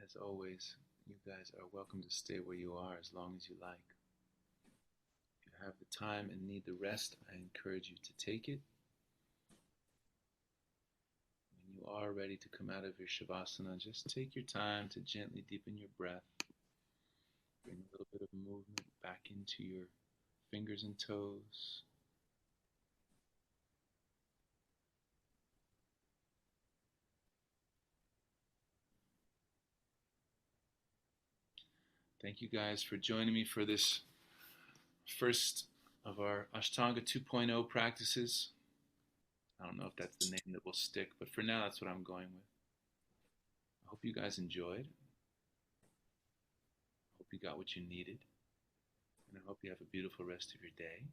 As always, you guys are welcome to stay where you are as long as you like. If you have the time and need the rest, I encourage you to take it. When you are ready to come out of your Shavasana, just take your time to gently deepen your breath. Bring a little bit of movement back into your fingers and toes. Thank you guys for joining me for this first of our Ashtanga 2.0 practices. I don't know if that's the name that will stick, but for now, that's what I'm going with. I hope you guys enjoyed. I hope you got what you needed. And I hope you have a beautiful rest of your day.